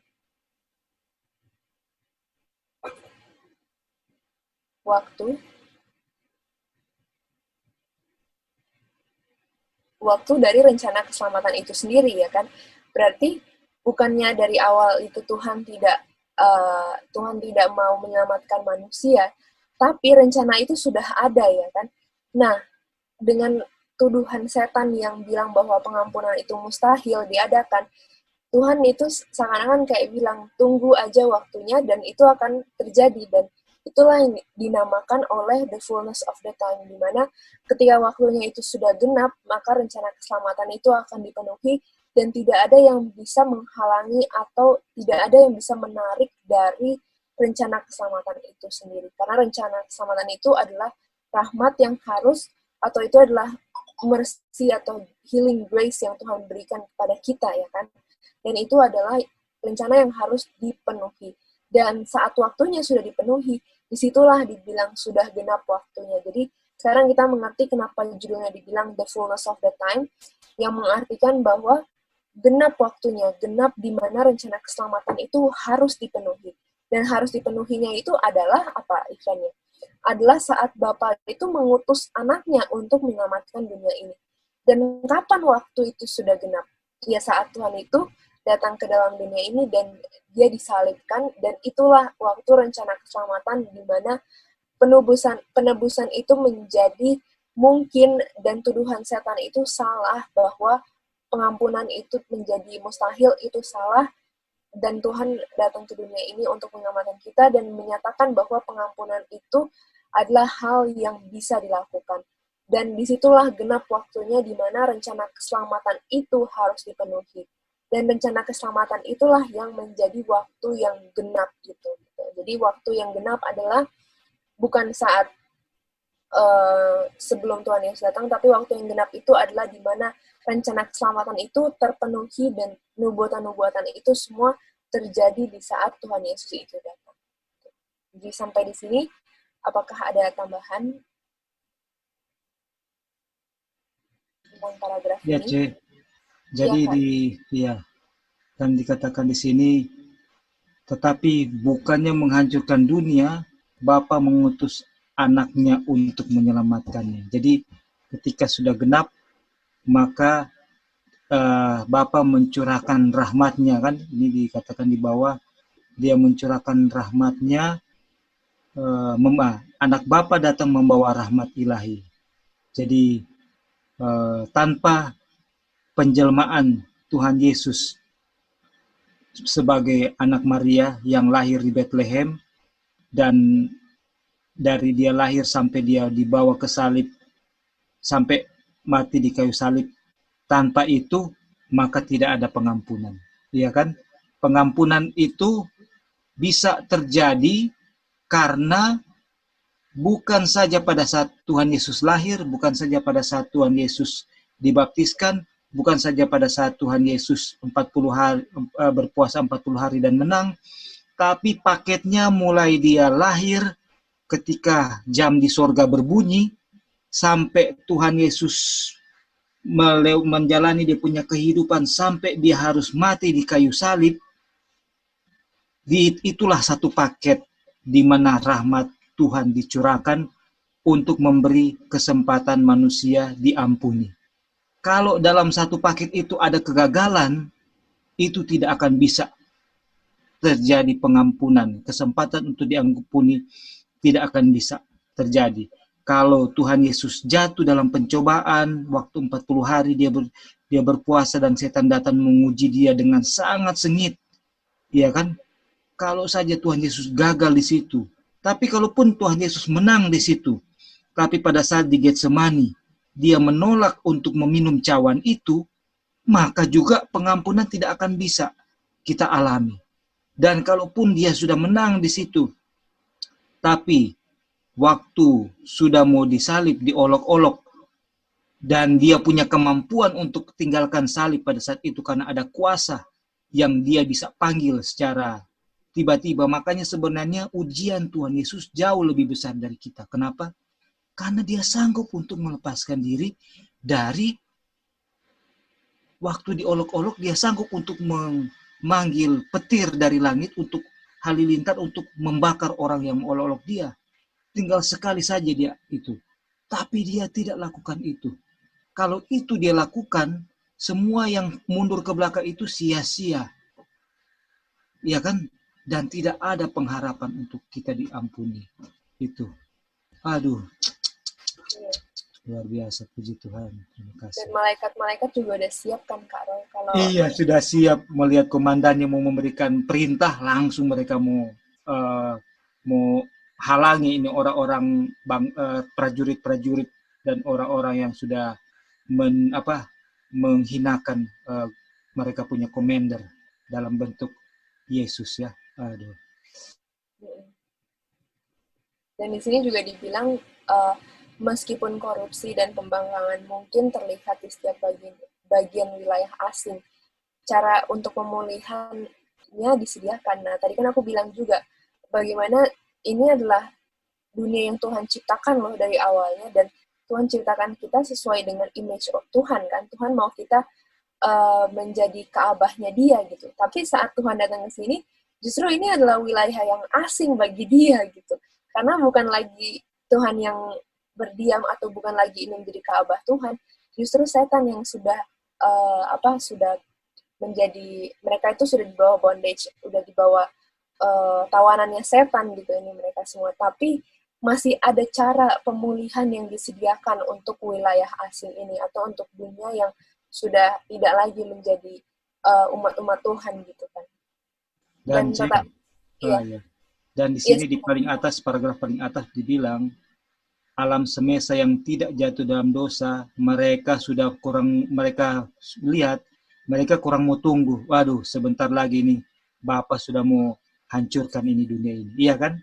Waktu dari rencana keselamatan itu sendiri ya kan. Berarti bukannya dari awal itu Tuhan tidak mau menyelamatkan manusia, tapi rencana itu sudah ada ya kan. Nah, dengan tuduhan setan yang bilang bahwa pengampunan itu mustahil diadakan, Tuhan itu seakan-akan kayak bilang, tunggu aja waktunya dan itu akan terjadi. Dan itulah yang dinamakan oleh the fullness of the time, di mana ketika waktunya itu sudah genap, maka rencana keselamatan itu akan dipenuhi dan tidak ada yang bisa menghalangi atau tidak ada yang bisa menarik dari rencana keselamatan itu sendiri. Karena rencana keselamatan itu adalah rahmat yang harus, atau itu adalah mercy atau healing grace yang Tuhan berikan kepada kita ya kan. Dan itu adalah rencana yang harus dipenuhi. Dan saat waktunya sudah dipenuhi, disitulah dibilang sudah genap waktunya. Jadi sekarang kita mengerti kenapa judulnya dibilang the fullness of the time, yang mengartikan bahwa genap waktunya, genap di mana rencana keselamatan itu harus dipenuhi. Dan harus dipenuhinya itu adalah apa ikannya? Adalah saat Bapa itu mengutus anaknya untuk menyelamatkan dunia ini. Dan kapan waktu itu sudah genap? Ya saat Tuhan itu datang ke dalam dunia ini dan dia disalibkan, dan itulah waktu rencana keselamatan di mana penebusan itu menjadi mungkin, dan tuduhan setan itu salah bahwa pengampunan itu menjadi mustahil itu salah, dan Tuhan datang ke dunia ini untuk menyelamatkan kita dan menyatakan bahwa pengampunan itu adalah hal yang bisa dilakukan. Dan disitulah genap waktunya di mana rencana keselamatan itu harus dipenuhi. Dan rencana keselamatan itulah yang menjadi waktu yang genap gitu. Jadi waktu yang genap adalah bukan saat sebelum Tuhan Yesus datang, tapi waktu yang genap itu adalah di mana rencana keselamatan itu terpenuhi dan nubuatan-nubuatan itu semua terjadi di saat Tuhan Yesus itu datang. Jadi sampai di sini, apakah ada tambahan tentang paragraf Ya, ini? C. Jadi Ya, kan dikatakan di sini, tetapi bukannya menghancurkan dunia, Bapa mengutus anaknya untuk menyelamatkannya. Jadi ketika sudah genap, maka Bapa mencurahkan rahmatnya, kan ini dikatakan di bawah, dia mencurahkan rahmatnya, anak Bapa datang membawa rahmat ilahi. Jadi tanpa penjelmaan Tuhan Yesus sebagai anak Maria yang lahir di Bethlehem, dan dari dia lahir sampai dia dibawa ke salib, sampai mati di kayu salib, tanpa itu maka tidak ada pengampunan. Iya kan? Pengampunan itu bisa terjadi karena bukan saja pada saat Tuhan Yesus lahir, bukan saja pada saat Tuhan Yesus dibaptiskan, bukan saja pada saat Tuhan Yesus 40 hari berpuasa 40 hari dan menang, tapi paketnya mulai dia lahir, ketika jam di sorga berbunyi, sampai Tuhan Yesus menjalani dia punya kehidupan, sampai dia harus mati di kayu salib. Itulah satu paket di mana rahmat Tuhan dicurahkan untuk memberi kesempatan manusia diampuni. Kalau dalam satu paket itu ada kegagalan, itu tidak akan bisa terjadi pengampunan. Kesempatan untuk diampuni tidak akan bisa terjadi. Kalau Tuhan Yesus jatuh dalam pencobaan, waktu 40 hari dia berpuasa dan setan datang menguji dia dengan sangat sengit. Ya kan? Kalau saja Tuhan Yesus gagal di situ. Tapi kalaupun Tuhan Yesus menang di situ, tapi pada saat di Getsemani, dia menolak untuk meminum cawan itu, maka juga pengampunan tidak akan bisa kita alami. Dan kalaupun dia sudah menang di situ, tapi waktu sudah mau disalib, diolok-olok, dan dia punya kemampuan untuk tinggalkan salib pada saat itu karena ada kuasa yang dia bisa panggil secara tiba-tiba. Makanya sebenarnya ujian Tuhan Yesus jauh lebih besar dari kita. Kenapa? Karena dia sanggup untuk melepaskan diri dari waktu diolok-olok, dia sanggup untuk memanggil petir dari langit untuk halilintar untuk membakar orang yang mengolok-olok dia. Tinggal sekali saja dia itu. Tapi dia tidak lakukan itu. Kalau itu dia lakukan, semua yang mundur ke belakang itu sia-sia. Ya kan? Dan tidak ada pengharapan untuk kita diampuni. Itu. Aduh. Luar biasa, puji Tuhan. Terima kasih. Dan malaikat-malaikat juga udah siap kan Kak Roy? Kalau Iya, sudah siap melihat komandannya mau memberikan perintah, langsung mereka mau halangi ini orang-orang prajurit-prajurit dan orang-orang yang sudah menghinakan mereka punya komander dalam bentuk Yesus ya. Aduh. Dan di sini juga dibilang meskipun korupsi dan pembangkangan mungkin terlihat di setiap bagian wilayah asing, cara untuk pemulihannya disediakan. Nah, tadi kan aku bilang juga bagaimana ini adalah dunia yang Tuhan ciptakan loh dari awalnya, dan Tuhan ciptakan kita sesuai dengan image of Tuhan kan. Tuhan mau kita menjadi keabahnya dia gitu. Tapi saat Tuhan datang ke sini, justru ini adalah wilayah yang asing bagi dia gitu. Karena bukan lagi Tuhan yang berdiam atau bukan lagi ini menjadi keabah Tuhan, justru setan yang sudah sudah menjadi, mereka itu sudah dibawa bondage, udah dibawa tawanannya setan gitu ini mereka semua. Tapi masih ada cara pemulihan yang disediakan untuk wilayah asing ini atau untuk dunia yang sudah tidak lagi menjadi umat-umat Tuhan gitu kan. Dan cek, tetap, iya, ya. Dan di iya, sini di paling atas, paragraf paling atas dibilang, alam semesta yang tidak jatuh dalam dosa, mereka lihat, mereka kurang mau tunggu. Waduh, sebentar lagi nih, Bapak sudah mau hancurkan ini dunia ini. Iya kan?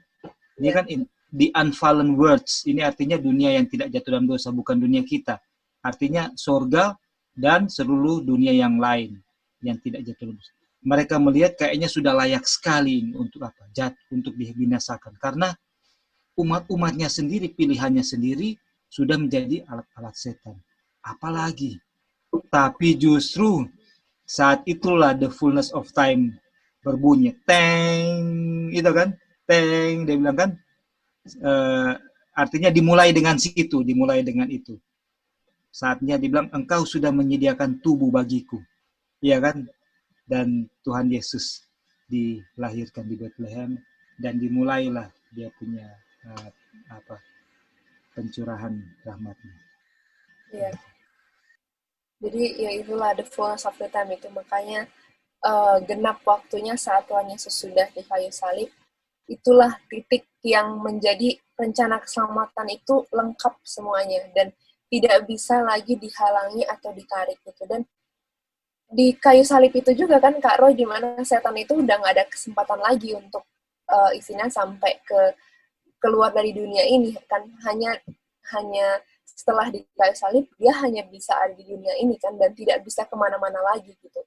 Ini iya, kan the unfallen words. Ini artinya dunia yang tidak jatuh dalam dosa, bukan dunia kita. Artinya sorga dan seluruh dunia yang lain yang tidak jatuh dalam dosa. Mereka melihat kayaknya sudah layak sekali untuk apa? Untuk dibinasakan. Karena umat-umatnya sendiri, pilihannya sendiri, sudah menjadi alat-alat setan. Apalagi. Tapi justru saat itulah the fullness of time berbunyi. Teng, itu kan? Teng, dia bilang kan, artinya dimulai dengan situ, dimulai dengan itu. Saatnya dibilang, engkau sudah menyediakan tubuh bagiku. Iya kan? Dan Tuhan Yesus dilahirkan di Bethlehem dan dimulailah dia punya pencurahan rahmatnya. iya. Jadi ya itulah the fullness of the time itu, makanya genap waktunya saat Tuhan Yesus sudah di kayu salib. Itulah titik yang menjadi rencana keselamatan itu lengkap semuanya dan tidak bisa lagi dihalangi atau ditarik gitu. Dan di kayu salib itu juga kan Kak Roy, di mana setan itu udah nggak ada kesempatan lagi untuk isinya sampai keluar dari dunia ini kan, hanya setelah di kayu salib dia hanya bisa ada di dunia ini kan, dan tidak bisa kemana-mana lagi gitu.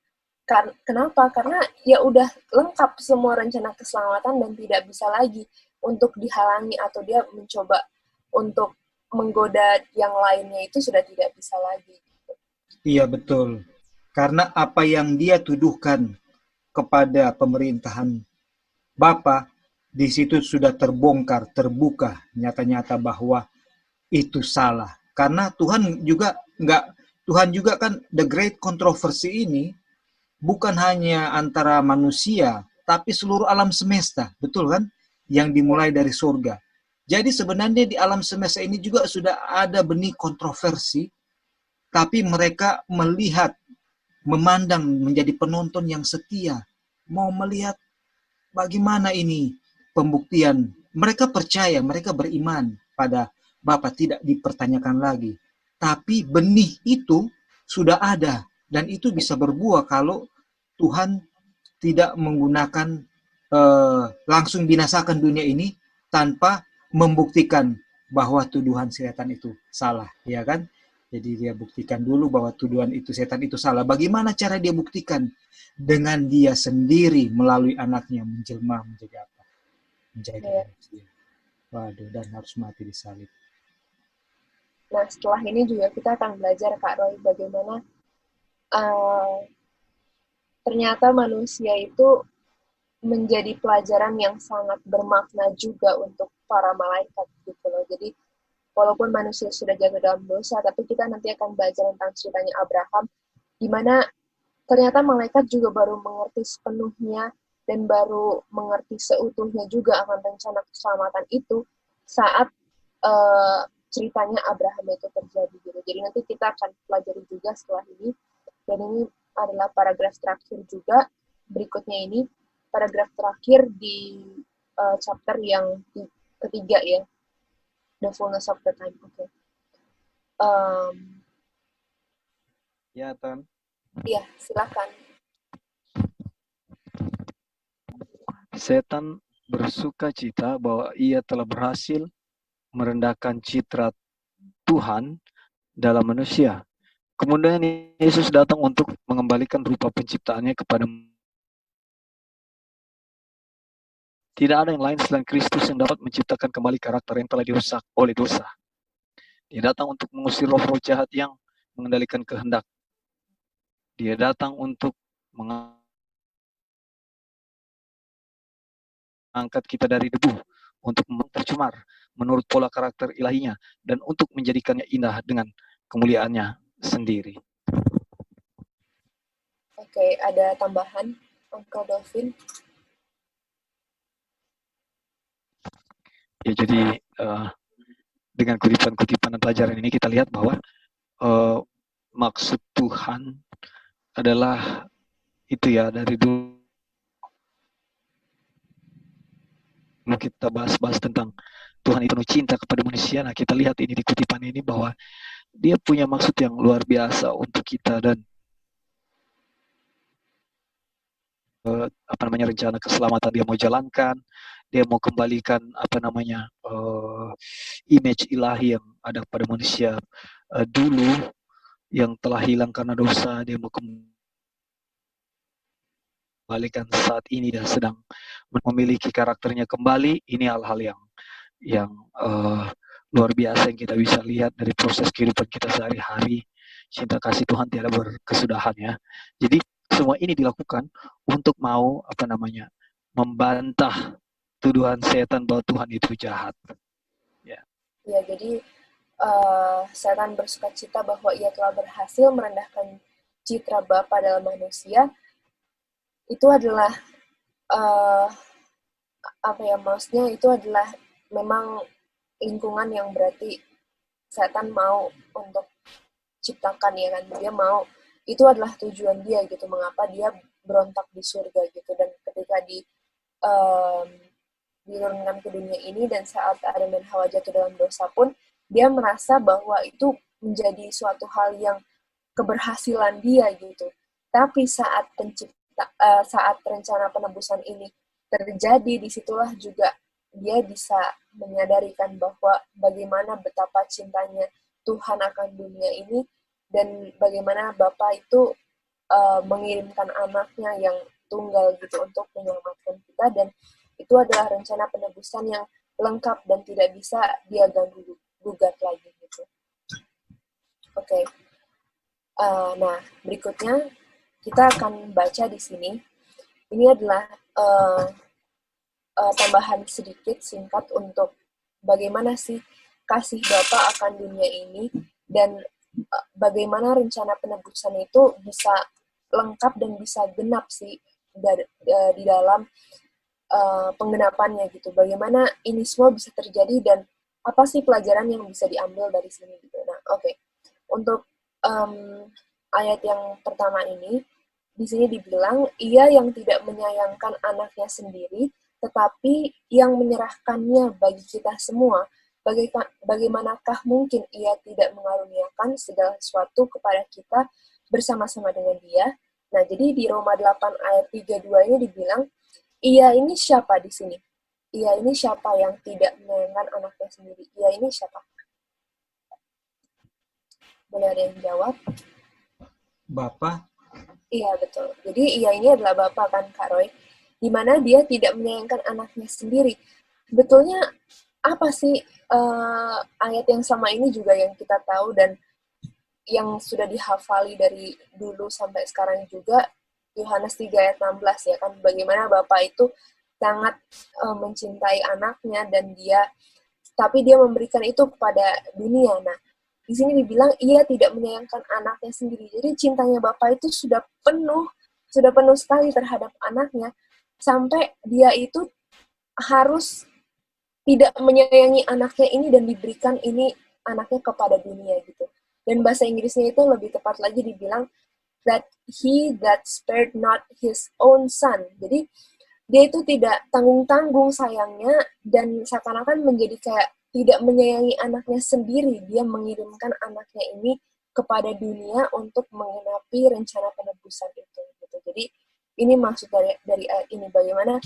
Kenapa? Karena ya udah lengkap semua rencana keselamatan dan tidak bisa lagi untuk dihalangi atau dia mencoba untuk menggoda yang lainnya, itu sudah tidak bisa lagi. Gitu. Iya betul. Karena apa yang dia tuduhkan kepada pemerintahan Bapa, di situ sudah terbongkar, terbuka nyata-nyata bahwa itu salah. Karena Tuhan juga kan the great controversy ini bukan hanya antara manusia, tapi seluruh alam semesta, betul kan? Yang dimulai dari surga. Jadi sebenarnya di alam semesta ini juga sudah ada benih kontroversi, tapi mereka melihat, memandang menjadi penonton yang setia, mau melihat bagaimana ini pembuktian. Mereka percaya, mereka beriman pada Bapa, tidak dipertanyakan lagi. Tapi benih itu sudah ada dan itu bisa berbuah kalau Tuhan tidak menggunakan langsung binasakan dunia ini tanpa membuktikan bahwa tuduhan setan itu salah, ya kan? Jadi dia buktikan dulu bahwa tuduhan itu setan itu salah. Bagaimana cara dia buktikan? Dengan dia sendiri melalui anaknya menjelma menjadi apa? Menjadi manusia. Waduh, dan harus mati di salib. Nah, setelah ini juga kita akan belajar Kak Roy bagaimana ternyata manusia itu menjadi pelajaran yang sangat bermakna juga untuk para malaikat gitu loh. Jadi walaupun manusia sudah jatuh dalam dosa, tapi kita nanti akan belajar tentang ceritanya Abraham, di mana ternyata malaikat juga baru mengerti sepenuhnya dan baru mengerti seutuhnya juga akan rencana keselamatan itu saat ceritanya Abraham itu terjadi gitu. Jadi nanti kita akan pelajari juga setelah ini, dan ini adalah paragraf terakhir juga. Berikutnya ini paragraf terakhir di chapter yang ketiga ya, the fullness of the time. Oke. Ya, Tan. Iya, silakan. Setan bersuka cita bahwa ia telah berhasil merendahkan citra Tuhan dalam manusia. Kemudian Yesus datang untuk mengembalikan rupa penciptaannya kepada tidak ada yang lain selain Kristus yang dapat menciptakan kembali karakter yang telah dirusak oleh dosa. Dia datang untuk mengusir roh-roh jahat yang mengendalikan kehendak. Dia datang untuk mengangkat kita dari debu, untuk tercemar menurut pola karakter ilahinya, dan untuk menjadikannya indah dengan kemuliaannya sendiri. Oke, ada tambahan, Uncle Dolphin? Ya, jadi dengan kutipan-kutipan dan pelajaran ini kita lihat bahwa maksud Tuhan adalah itu ya, dari dulu sebelum kita bahas tentang Tuhan itu penuh cinta kepada manusia, nah kita lihat ini di kutipan ini bahwa dia punya maksud yang luar biasa untuk kita, dan rencana keselamatan dia mau jalankan, dia mau kembalikan image ilahi yang ada pada manusia dulu yang telah hilang karena dosa, dia mau kembalikan saat ini dan sedang memiliki karakternya kembali. Ini hal-hal yang luar biasa yang kita bisa lihat dari proses kehidupan kita sehari-hari. Cinta kasih Tuhan tiada berkesudahan ya. Jadi semua ini dilakukan untuk mau membantah tuduhan setan bahwa Tuhan itu jahat. Ya, jadi setan bersukacita bahwa ia telah berhasil merendahkan citra Bapa dalam manusia. Itu adalah maksudnya itu adalah memang lingkungan yang berarti setan mau untuk ciptakan, ya kan, dia mau, itu adalah tujuan dia gitu, mengapa dia berontak di surga gitu. Dan ketika diturunkan ke dunia ini, dan saat Adam dan Hawa jatuh dalam dosa pun, dia merasa bahwa itu menjadi suatu hal yang keberhasilan dia gitu. Tapi saat rencana penebusan ini terjadi, disitulah juga dia bisa menyadarikan bahwa bagaimana betapa cintanya Tuhan akan dunia ini, dan bagaimana Bapa itu mengirimkan anaknya yang tunggal gitu untuk menyelamatkan kita, dan itu adalah rencana penebusan yang lengkap dan tidak bisa dia ganggu gugat lagi gitu. Oke. Nah, berikutnya kita akan baca di sini. Ini adalah tambahan sedikit singkat untuk bagaimana sih kasih Bapa akan dunia ini, dan bagaimana rencana penebusan itu bisa lengkap dan bisa genap sih di dalam penggenapannya gitu. Bagaimana ini semua bisa terjadi dan apa sih pelajaran yang bisa diambil dari sini gitu. Nah, oke. Untuk ayat yang pertama ini, di sini dibilang, ia yang tidak menyayangkan anaknya sendiri, tetapi yang menyerahkannya bagi kita semua, bagaimanakah mungkin ia tidak mengaruniakan segala sesuatu kepada kita bersama-sama dengan dia? Nah, jadi di Roma 8 ayat 32 ini dibilang, ia ini siapa di sini? Ia ini siapa yang tidak menyayangkan anaknya sendiri? Ia ini siapa? Boleh ada yang jawab? Bapa. Iya, betul. Jadi ia ini adalah Bapa kan, Kak Roy? Di mana dia tidak menyayangkan anaknya sendiri. Sebetulnya apa sih ayat yang sama ini juga yang kita tahu dan yang sudah dihafali dari dulu sampai sekarang juga, Yohanes 3 ayat 16 ya kan, bagaimana Bapa itu sangat mencintai anaknya dan tapi dia memberikan itu kepada dunia. Nah, di sini dibilang ia tidak menyayangkan anaknya sendiri. Jadi cintanya Bapa itu sudah penuh sekali terhadap anaknya, sampai dia itu harus tidak menyayangi anaknya ini dan diberikan ini anaknya kepada dunia gitu. Dan bahasa Inggrisnya itu lebih tepat lagi dibilang that he that spared not his own son. Jadi dia itu tidak tanggung-tanggung sayangnya dan seakan-akan menjadi kayak tidak menyayangi anaknya sendiri. Dia mengirimkan anaknya ini kepada dunia untuk menggenapi rencana penebusan itu. Gitu. Jadi ini maksud dari ayat ini, bagaimana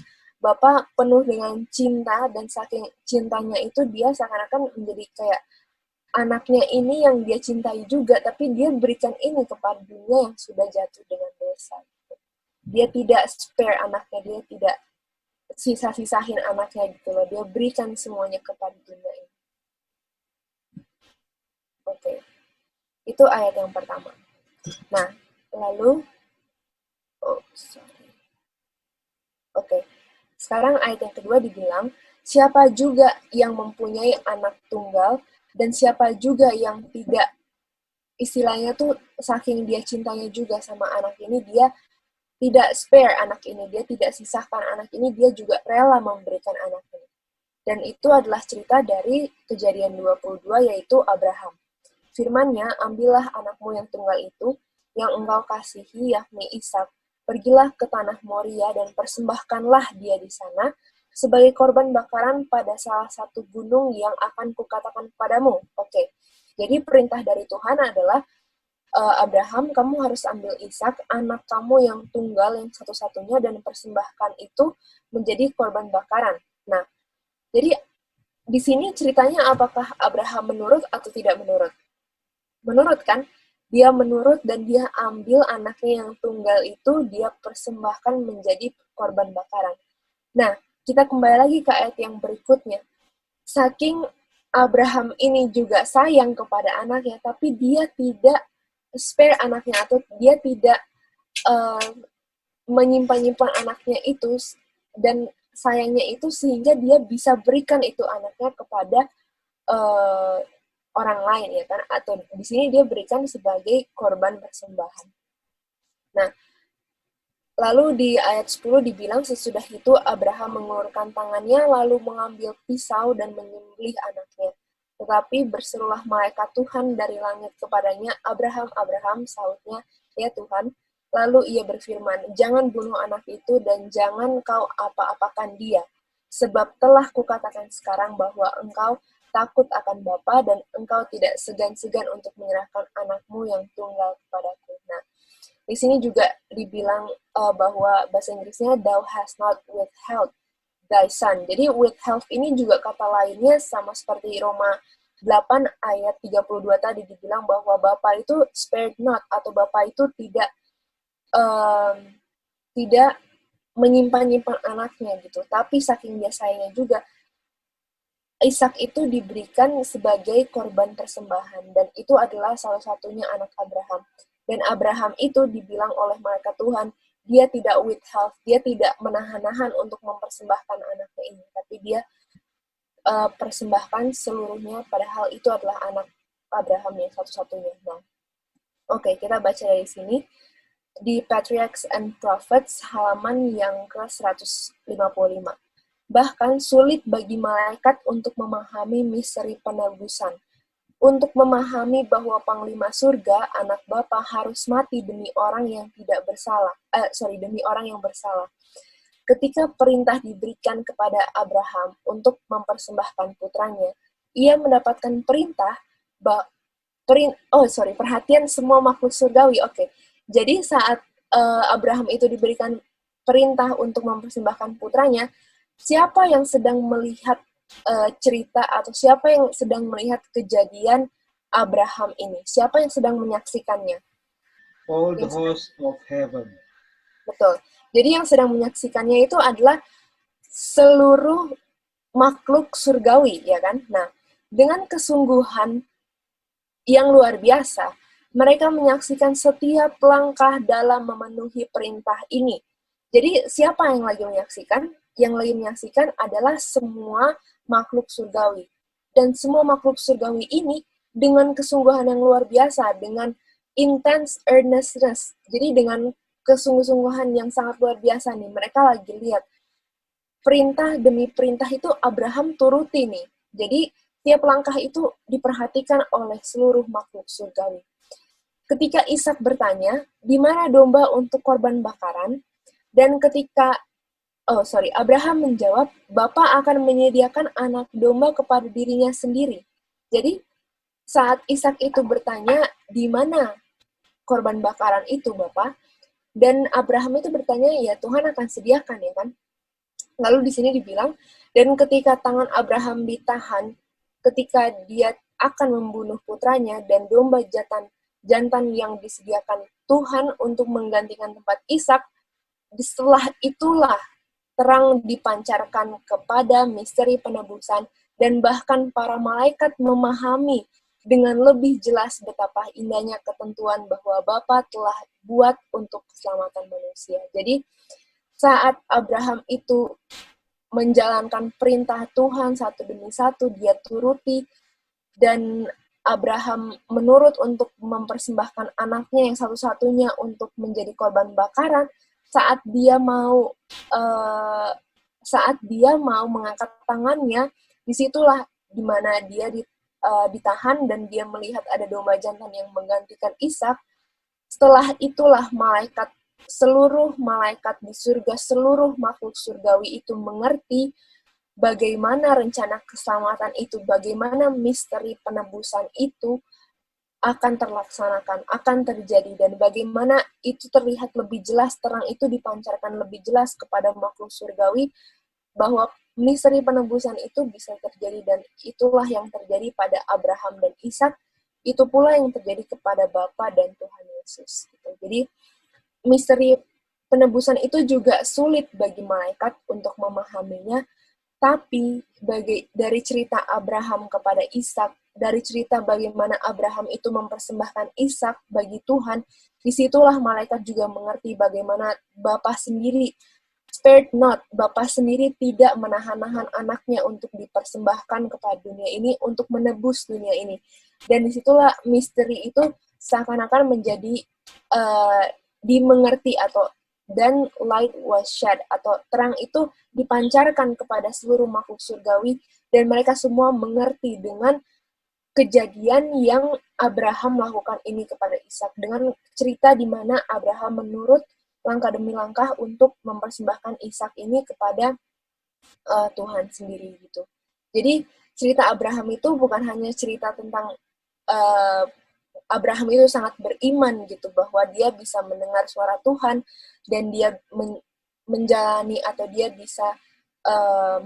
Bapa penuh dengan cinta, dan saking cintanya itu dia seakan-akan menjadi kayak anaknya ini yang dia cintai juga, tapi dia berikan ini kepada dunia yang sudah jatuh dengan dosa. Gitu. Dia tidak spare anaknya, dia tidak sisa-sisahin anaknya gitu loh. Dia berikan semuanya kepada dunia ini. Oke. Itu ayat yang pertama. Nah, lalu Oke. Sekarang ayat yang kedua dibilang, siapa juga yang mempunyai anak tunggal dan siapa juga yang tidak, istilahnya tuh saking dia cintanya juga sama anak ini, dia tidak spare anak ini, dia tidak sisahkan anak ini, dia juga rela memberikan anak ini. Dan itu adalah cerita dari Kejadian 22, yaitu Abraham. Firman-Nya, ambillah anakmu yang tunggal itu, yang engkau kasihi, yakni Ishak. Pergilah ke tanah Moria dan persembahkanlah dia di sana sebagai korban bakaran pada salah satu gunung yang akan kukatakan kepadamu. Oke, jadi perintah dari Tuhan adalah, Abraham, kamu harus ambil Ishak, anak kamu yang tunggal, yang satu-satunya, dan persembahkan itu menjadi korban bakaran. Nah, jadi di sini ceritanya apakah Abraham menurut atau tidak menurut? Menurut kan? Dia menurut dan dia ambil anaknya yang tunggal itu, dia persembahkan menjadi korban bakaran. Nah, kita kembali lagi ke ayat yang berikutnya. Saking Abraham ini juga sayang kepada anaknya, tapi dia tidak spare anaknya, atau dia tidak menyimpan-nyimpan anaknya itu, dan sayangnya itu sehingga dia bisa berikan itu anaknya kepada orang lain, ya kan? Atau di sini dia berikan sebagai korban persembahan. Nah, lalu di ayat 10 dibilang, sesudah itu Abraham mengulurkan tangannya lalu mengambil pisau dan menyembelih anaknya. Tetapi berserulah malaikat Tuhan dari langit kepadanya, Abraham, Abraham, sahutnya, ya Tuhan. Lalu ia berfirman, jangan bunuh anak itu dan jangan kau apa-apakan dia. Sebab telah kukatakan sekarang bahwa engkau takut akan Bapa dan engkau tidak segan-segan untuk menyerahkan anakmu yang tunggal kepadaku. Nah, di sini juga dibilang bahwa bahasa Inggrisnya, thou hast not withheld thy son. Jadi withheld ini juga kata lainnya sama seperti Roma 8 ayat 32 tadi dibilang bahwa Bapa itu spared not, atau Bapa itu tidak menyimpan-nyimpan anaknya gitu. Tapi saking dia sayangnya juga, Ishak itu diberikan sebagai korban persembahan, dan itu adalah salah satunya anak Abraham. Dan Abraham itu dibilang oleh malaikat Tuhan, dia tidak withheld, dia tidak menahan-nahan untuk mempersembahkan anaknya ini, tapi dia persembahkan seluruhnya, padahal itu adalah anak Abraham yang satu-satunya. Nah, oke, kita baca dari sini. Di Patriarchs and Prophets, halaman yang ke-155. Bahkan sulit bagi malaikat untuk memahami misteri penebusan, untuk memahami bahwa Panglima Surga, anak Bapa, harus mati demi orang yang tidak bersalah. Demi orang yang bersalah. Ketika perintah diberikan kepada Abraham untuk mempersembahkan putranya, ia mendapatkan perhatian semua makhluk surgawi. Oke. Jadi saat Abraham itu diberikan perintah untuk mempersembahkan putranya, siapa yang sedang melihat cerita, atau siapa yang sedang melihat kejadian Abraham ini? Siapa yang sedang menyaksikannya? All the hosts of heaven. Betul. Jadi yang sedang menyaksikannya itu adalah seluruh makhluk surgawi, ya kan? Nah, dengan kesungguhan yang luar biasa, mereka menyaksikan setiap langkah dalam memenuhi perintah ini. Jadi siapa yang lagi menyaksikan? Yang lagi menyaksikan adalah semua makhluk surgawi. Dan semua makhluk surgawi ini dengan kesungguhan yang luar biasa, dengan intense earnestness. Jadi dengan kesungguh-sungguhan yang sangat luar biasa nih, mereka lagi lihat perintah demi perintah itu Abraham turuti nih. Jadi tiap langkah itu diperhatikan oleh seluruh makhluk surgawi. Ketika Ishak bertanya, di mana domba untuk korban bakaran? Dan ketika Abraham menjawab, Bapa akan menyediakan anak domba kepada dirinya sendiri. Jadi saat Ishak itu bertanya, di mana korban bakaran itu, Bapak? Dan Abraham itu bertanya, ya Tuhan akan sediakan, ya kan? Lalu di sini dibilang, dan ketika tangan Abraham ditahan, ketika dia akan membunuh putranya, dan domba jantan yang disediakan Tuhan untuk menggantikan tempat Ishak, setelah itulah terang dipancarkan kepada misteri penebusan, dan bahkan para malaikat memahami dengan lebih jelas betapa indahnya ketentuan bahwa Bapa telah buat untuk keselamatan manusia. Jadi saat Abraham itu menjalankan perintah Tuhan satu demi satu, dia turuti, dan Abraham menurut untuk mempersembahkan anaknya yang satu-satunya untuk menjadi korban bakaran. Saat dia mau mengangkat tangannya, disitulah dimana dia ditahan dan dia melihat ada domba jantan yang menggantikan Ishak. Setelah itulah malaikat seluruh malaikat di surga, seluruh makhluk surgawi itu mengerti bagaimana rencana keselamatan itu, bagaimana misteri penebusan itu akan terlaksanakan, akan terjadi, dan bagaimana itu terlihat lebih jelas, terang itu dipancarkan lebih jelas kepada makhluk surgawi, bahwa misteri penebusan itu bisa terjadi, dan itulah yang terjadi pada Abraham dan Ishak, itu pula yang terjadi kepada Bapa dan Tuhan Yesus. Gitu. Jadi, misteri penebusan itu juga sulit bagi malaikat untuk memahaminya, tapi dari cerita Abraham kepada Ishak, dari cerita bagaimana Abraham itu mempersembahkan Ishak bagi Tuhan, disitulah malaikat juga mengerti bagaimana Bapa sendiri, spared not, Bapa sendiri tidak menahan-nahan anaknya untuk dipersembahkan kepada dunia ini, untuk menebus dunia ini. Dan disitulah misteri itu seakan-akan menjadi dimengerti, atau dan light was shed, atau terang itu dipancarkan kepada seluruh makhluk surgawi, dan mereka semua mengerti dengan kejadian yang Abraham lakukan ini kepada Ishak, dengan cerita di mana Abraham menurut langkah demi langkah untuk mempersembahkan Ishak ini kepada Tuhan sendiri gitu. Jadi cerita Abraham itu bukan hanya cerita tentang Abraham itu sangat beriman gitu, bahwa dia bisa mendengar suara Tuhan dan dia menjalani, atau dia bisa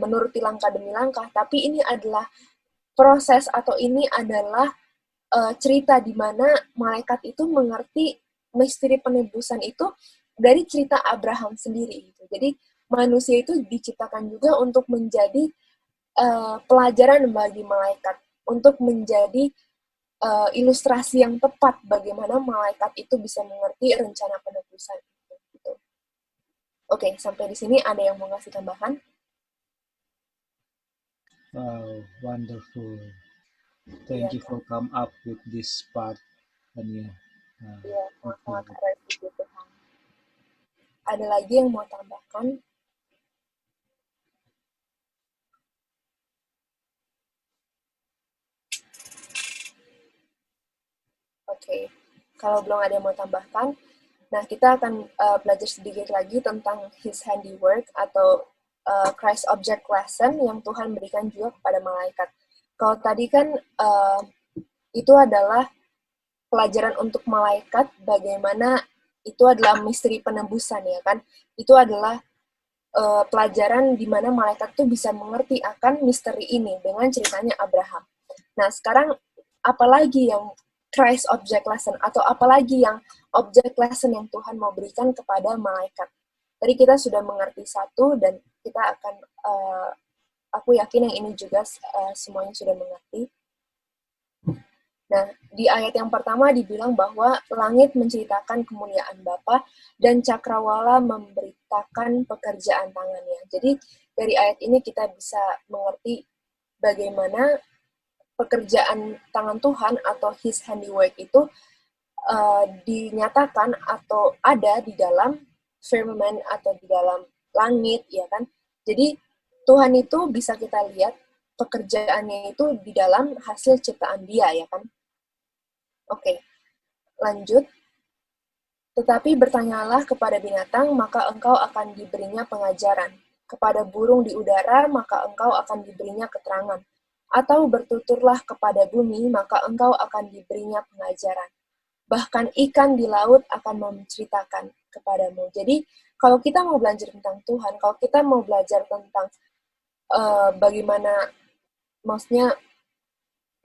menuruti langkah demi langkah, tapi ini adalah proses, atau ini adalah cerita di mana malaikat itu mengerti misteri penebusan itu dari cerita Abraham sendiri gitu. Jadi manusia itu diciptakan juga untuk menjadi pelajaran bagi malaikat, untuk menjadi ilustrasi yang tepat bagaimana malaikat itu bisa mengerti rencana penebusan itu. Gitu. Oke, sampai di sini ada yang mau ngasih tambahan? Wow, wonderful. Thank you for come up with this part. Iya, sangat keren gitu Tuhan. Ada lagi yang mau tambahkan? Oke, kalau belum ada yang mau tambahkan, nah kita akan belajar sedikit lagi tentang His handiwork, atau Christ object lesson yang Tuhan berikan juga kepada malaikat. Kalau tadi kan itu adalah pelajaran untuk malaikat, bagaimana itu adalah misteri penebusan, ya kan? Itu adalah pelajaran di mana malaikat tuh bisa mengerti akan misteri ini dengan ceritanya Abraham. Nah, sekarang apalagi yang Christ object lesson, atau apalagi yang object lesson yang Tuhan mau berikan kepada malaikat? Tadi kita sudah mengerti satu, dan kita akan, aku yakin yang ini juga semuanya sudah mengerti. Nah, di ayat yang pertama dibilang bahwa langit menceritakan kemuliaan Bapa dan cakrawala memberitakan pekerjaan tangannya. Jadi, dari ayat ini kita bisa mengerti bagaimana pekerjaan tangan Tuhan atau His handiwork itu dinyatakan atau ada di dalam firmament atau di dalam langit, ya kan? Jadi, Tuhan itu bisa kita lihat pekerjaannya itu di dalam hasil ciptaan Dia, ya kan? Oke, lanjut. Tetapi bertanyalah kepada binatang, maka engkau akan diberinya pengajaran. Kepada burung di udara, maka engkau akan diberinya keterangan. Atau bertuturlah kepada bumi, maka engkau akan diberinya pengajaran. Bahkan ikan di laut akan menceritakan kepadamu. Jadi, kalau kita mau belajar tentang Tuhan, kalau kita mau belajar tentang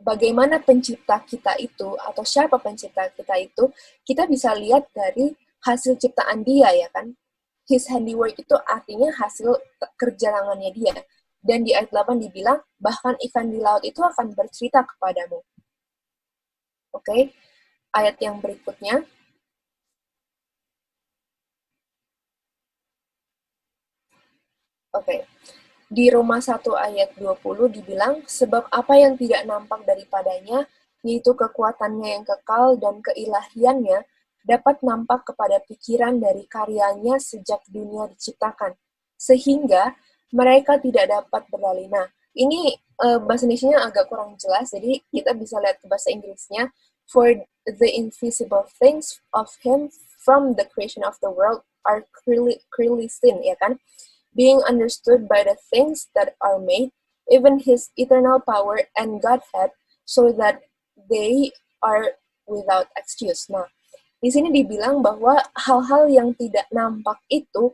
bagaimana pencipta kita itu, atau siapa pencipta kita itu, kita bisa lihat dari hasil ciptaan Dia, ya kan? His handiwork itu artinya hasil kerja tangannya Dia. Dan di ayat 8 dibilang, bahkan ikan di laut itu akan bercerita kepadamu. Oke, ayat yang berikutnya. Oke. Di Roma 1 ayat 20 dibilang, sebab apa yang tidak nampak daripadanya, yaitu kekuatannya yang kekal dan keilahiannya, dapat nampak kepada pikiran dari karyanya sejak dunia diciptakan, sehingga mereka tidak dapat berdalih. Nah, ini bahasa Indonesia agak kurang jelas, jadi kita bisa lihat ke bahasa Inggrisnya. For the invisible things of Him from the creation of the world are clearly seen, ya kan? Being understood by the things that are made, even his eternal power and Godhead, so that they are without excuse. Nah, di sini dibilang bahwa hal-hal yang tidak nampak itu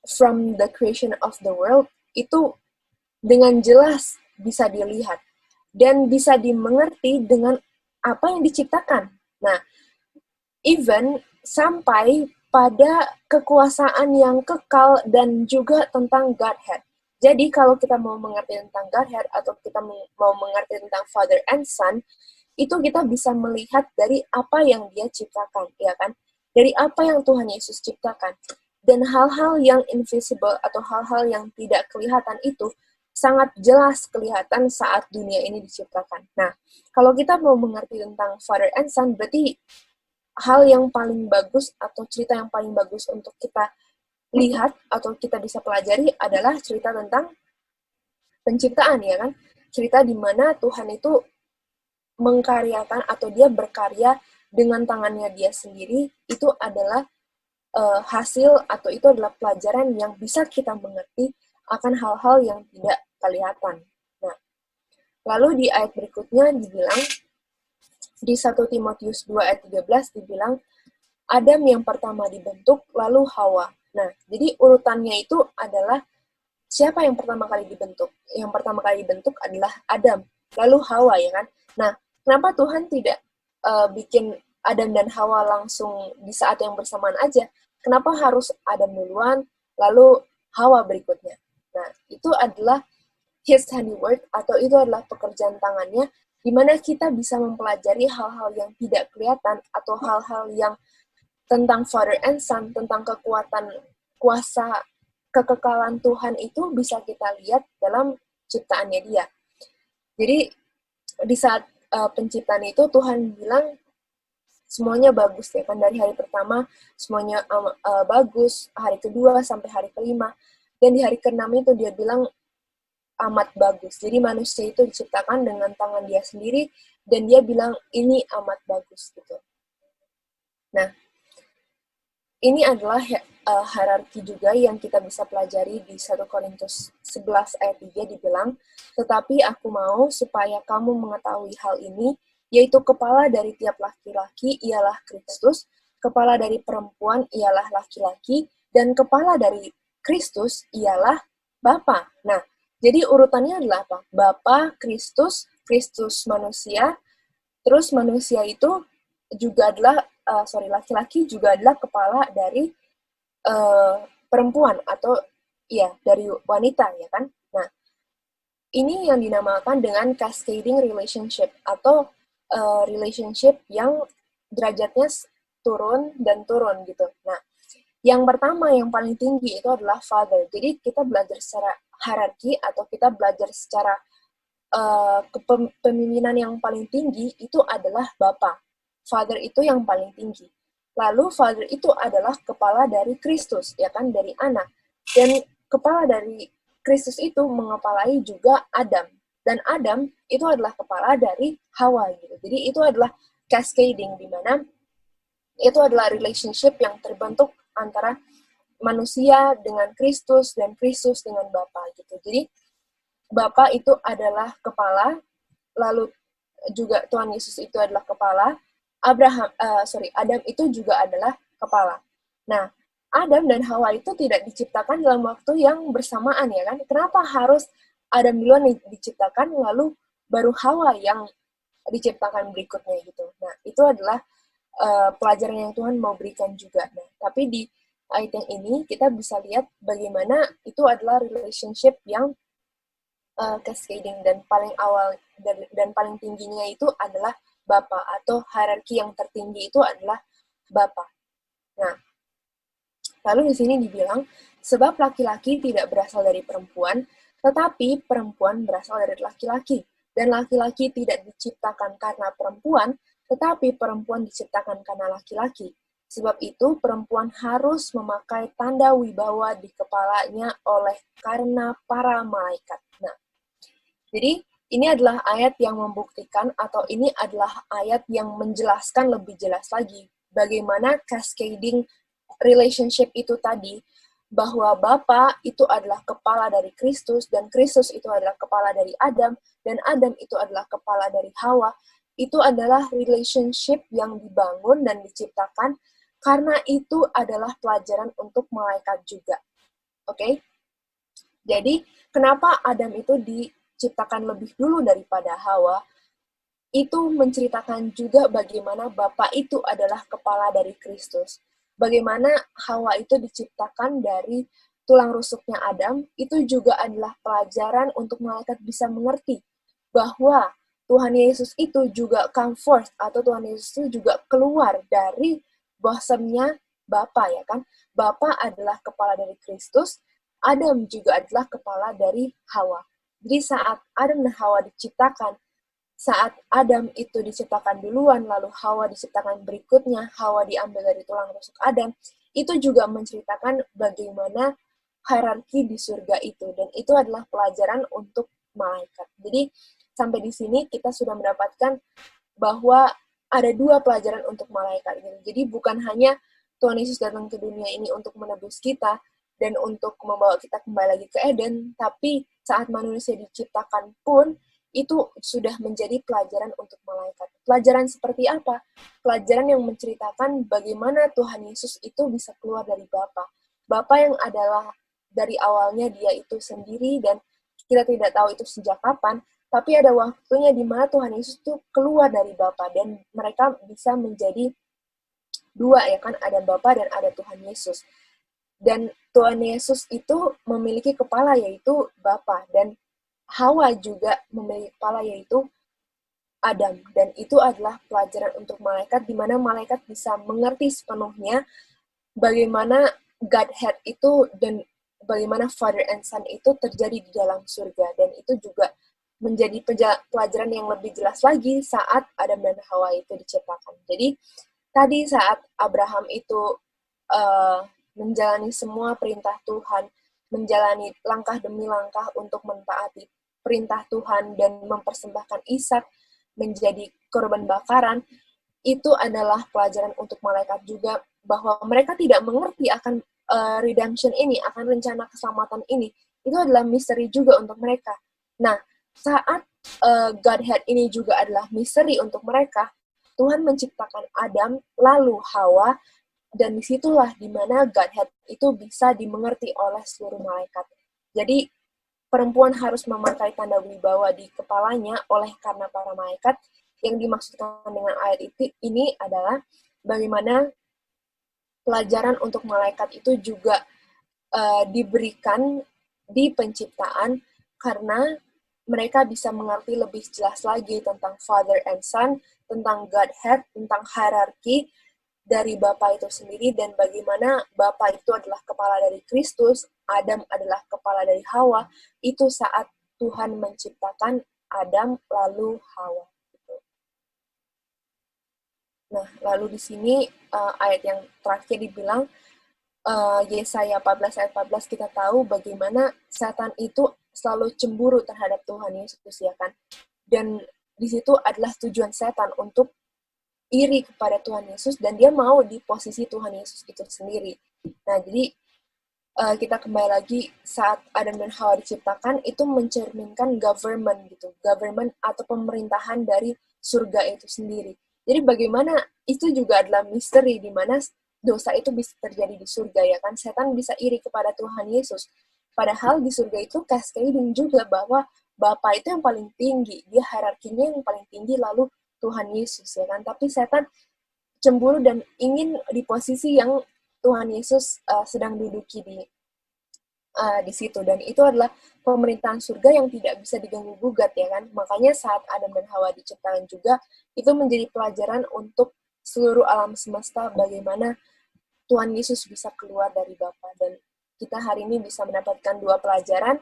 from the creation of the world itu dengan jelas bisa dilihat dan bisa dimengerti dengan apa yang diciptakan. Nah, even sampai pada kekuasaan yang kekal dan juga tentang Godhead. Jadi kalau kita mau mengerti tentang Godhead atau kita mau mengerti tentang Father and Son, itu kita bisa melihat dari apa yang dia ciptakan, ya kan? Dari apa yang Tuhan Yesus ciptakan. Dan hal-hal yang invisible atau hal-hal yang tidak kelihatan itu sangat jelas kelihatan saat dunia ini diciptakan. Nah, kalau kita mau mengerti tentang Father and Son, berarti hal yang paling bagus atau cerita yang paling bagus untuk kita lihat atau kita bisa pelajari adalah cerita tentang penciptaan, ya kan? Cerita di mana Tuhan itu mengkaryakan atau dia berkarya dengan tangannya dia sendiri, itu adalah hasil atau itu adalah pelajaran yang bisa kita mengerti akan hal-hal yang tidak kelihatan. Nah, lalu di ayat berikutnya dibilang, di 1 Timotius 2 ayat 13 dibilang, Adam yang pertama dibentuk, lalu Hawa. Nah, jadi urutannya itu adalah siapa yang pertama kali dibentuk? Yang pertama kali dibentuk adalah Adam, lalu Hawa, ya kan? Nah, kenapa Tuhan tidak bikin Adam dan Hawa langsung di saat yang bersamaan aja? Kenapa harus Adam duluan, lalu Hawa berikutnya? Nah, itu adalah his handiwork, atau itu adalah pekerjaan tangannya, di mana kita bisa mempelajari hal-hal yang tidak kelihatan atau hal-hal yang tentang Father and Son, tentang kekuatan, kuasa, kekekalan Tuhan itu bisa kita lihat dalam ciptaannya dia. Jadi di saat penciptaan itu Tuhan bilang semuanya bagus, ya kan? Dari hari pertama semuanya bagus, hari kedua sampai hari kelima, dan di hari keenam itu dia bilang amat bagus. Jadi manusia itu diciptakan dengan tangan dia sendiri, dan dia bilang ini amat bagus gitu. Nah, ini adalah hierarki juga yang kita bisa pelajari di 1 Korintus 11 ayat 3 dibilang, tetapi aku mau supaya kamu mengetahui hal ini, yaitu kepala dari tiap laki-laki ialah Kristus, kepala dari perempuan ialah laki-laki, dan kepala dari Kristus ialah Bapa. Nah, jadi urutannya adalah apa? Bapa, Kristus, Kristus manusia, terus manusia itu juga adalah, laki-laki juga adalah kepala dari perempuan atau ya dari wanita, ya kan? Nah, ini yang dinamakan dengan cascading relationship atau relationship yang derajatnya turun dan turun gitu. Nah, yang pertama yang paling tinggi itu adalah father. Jadi kita belajar secara hierarki atau kita belajar secara kepemimpinan yang paling tinggi itu adalah Bapa. Father itu yang paling tinggi. Lalu father itu adalah kepala dari Kristus, ya kan, dari anak. Dan kepala dari Kristus itu mengepalai juga Adam. Dan Adam itu adalah kepala dari Hawa gitu. Jadi itu adalah cascading, di mana itu adalah relationship yang terbentuk antara manusia dengan Kristus dan Kristus dengan Bapa gitu. Jadi Bapa itu adalah kepala, lalu juga Tuhan Yesus itu adalah kepala, Adam itu juga adalah kepala. Nah, Adam dan Hawa itu tidak diciptakan dalam waktu yang bersamaan, ya kan? Kenapa harus Adam duluan diciptakan, lalu baru Hawa yang diciptakan berikutnya gitu. Nah, itu adalah pelajaran yang Tuhan mau berikan juga. Nah, tapi di ayat yang ini kita bisa lihat bagaimana itu adalah relationship yang cascading, dan paling awal dan paling tingginya itu adalah Bapa, atau hierarki yang tertinggi itu adalah Bapa. Nah, lalu di sini dibilang, sebab laki-laki tidak berasal dari perempuan, tetapi perempuan berasal dari laki-laki. Dan laki-laki tidak diciptakan karena perempuan, tetapi perempuan diciptakan karena laki-laki. Sebab itu, perempuan harus memakai tanda wibawa di kepalanya karena para malaikat. Nah, jadi ini adalah ayat yang membuktikan, atau ini adalah ayat yang menjelaskan lebih jelas lagi bagaimana cascading relationship itu tadi, bahwa Bapa itu adalah kepala dari Kristus, dan Kristus itu adalah kepala dari Adam, dan Adam itu adalah kepala dari Hawa. Itu adalah relationship yang dibangun dan diciptakan, karena itu adalah pelajaran untuk malaikat juga. Oke? Jadi, kenapa Adam itu diciptakan lebih dulu daripada Hawa? Itu menceritakan juga bagaimana Bapa itu adalah kepala dari Kristus. Bagaimana Hawa itu diciptakan dari tulang rusuknya Adam, itu juga adalah pelajaran untuk malaikat bisa mengerti bahwa Tuhan Yesus itu juga come forth, atau Tuhan Yesus itu juga keluar dari bosamnya Bapa, ya kan? Bapa adalah kepala dari Kristus, Adam juga adalah kepala dari Hawa. Jadi saat Adam dan Hawa diciptakan, saat Adam itu diciptakan duluan, lalu Hawa diciptakan berikutnya, Hawa diambil dari tulang rusuk Adam, itu juga menceritakan bagaimana hierarki di surga itu, dan itu adalah pelajaran untuk malaikat. Jadi, sampai di sini kita sudah mendapatkan bahwa ada dua pelajaran untuk malaikat. Jadi, bukan hanya Tuhan Yesus datang ke dunia ini untuk menebus kita, dan untuk membawa kita kembali lagi ke Eden, tapi saat manusia diciptakan pun, itu sudah menjadi pelajaran untuk malaikat. Pelajaran seperti apa? Pelajaran yang menceritakan bagaimana Tuhan Yesus itu bisa keluar dari Bapa. Bapa yang adalah dari awalnya dia itu sendiri, dan kita tidak tahu itu sejak kapan, tapi ada waktunya di mana Tuhan Yesus itu keluar dari Bapa, dan mereka bisa menjadi dua, ya kan? Ada Bapa dan ada Tuhan Yesus. Dan Tuhan Yesus itu memiliki kepala, yaitu Bapa, dan Hawa juga memiliki kepala, yaitu Adam. Dan itu adalah pelajaran untuk malaikat, di mana malaikat bisa mengerti sepenuhnya bagaimana Godhead itu, dan bagaimana Father and Son itu terjadi di dalam surga. Dan itu juga menjadi pelajaran yang lebih jelas lagi saat Adam dan Hawa itu diciptakan. Jadi, tadi saat Abraham itu menjalani semua perintah Tuhan, menjalani langkah demi langkah untuk mentaati perintah Tuhan dan mempersembahkan Ishak menjadi korban bakaran, itu adalah pelajaran untuk malaikat juga, bahwa mereka tidak mengerti akan redemption ini, akan rencana keselamatan ini. Itu adalah misteri juga untuk mereka. Nah, saat Godhead ini juga adalah misteri untuk mereka, Tuhan menciptakan Adam, lalu Hawa, dan disitulah dimana Godhead itu bisa dimengerti oleh seluruh malaikat. Jadi, perempuan harus memakai tanda wibawa di kepalanya oleh karena para malaikat. Yang dimaksudkan dengan ayat ini adalah bagaimana pelajaran untuk malaikat itu juga diberikan di penciptaan, karena mereka bisa mengerti lebih jelas lagi tentang Father and Son, tentang Godhead, tentang hierarki dari Bapa itu sendiri, dan bagaimana Bapa itu adalah kepala dari Kristus, Adam adalah kepala dari Hawa, itu saat Tuhan menciptakan Adam lalu Hawa. Nah, lalu di sini ayat yang terakhir dibilang, Yesaya 14 ayat 14, kita tahu bagaimana setan itu selalu cemburu terhadap Tuhan Yesus, ya kan? Dan di situ adalah tujuan setan untuk iri kepada Tuhan Yesus, dan dia mau di posisi Tuhan Yesus itu sendiri. Nah, jadi kita kembali lagi, saat Adam dan Hawa diciptakan, itu mencerminkan government gitu, government atau pemerintahan dari surga itu sendiri. Jadi bagaimana itu juga adalah misteri, di mana dosa itu bisa terjadi di surga, ya kan? Setan bisa iri kepada Tuhan Yesus. Padahal di surga itu cascading juga, bahwa Bapa itu yang paling tinggi, dia hierarkinya yang paling tinggi, lalu Tuhan Yesus, ya kan? Tapi setan cemburu dan ingin di posisi yang Tuhan Yesus sedang duduki di situ. Dan itu adalah pemerintahan surga yang tidak bisa diganggu gugat, ya kan? Makanya saat Adam dan Hawa diciptakan juga, itu menjadi pelajaran untuk seluruh alam semesta, bagaimana Tuhan Yesus bisa keluar dari Bapa. Dan kita hari ini bisa mendapatkan dua pelajaran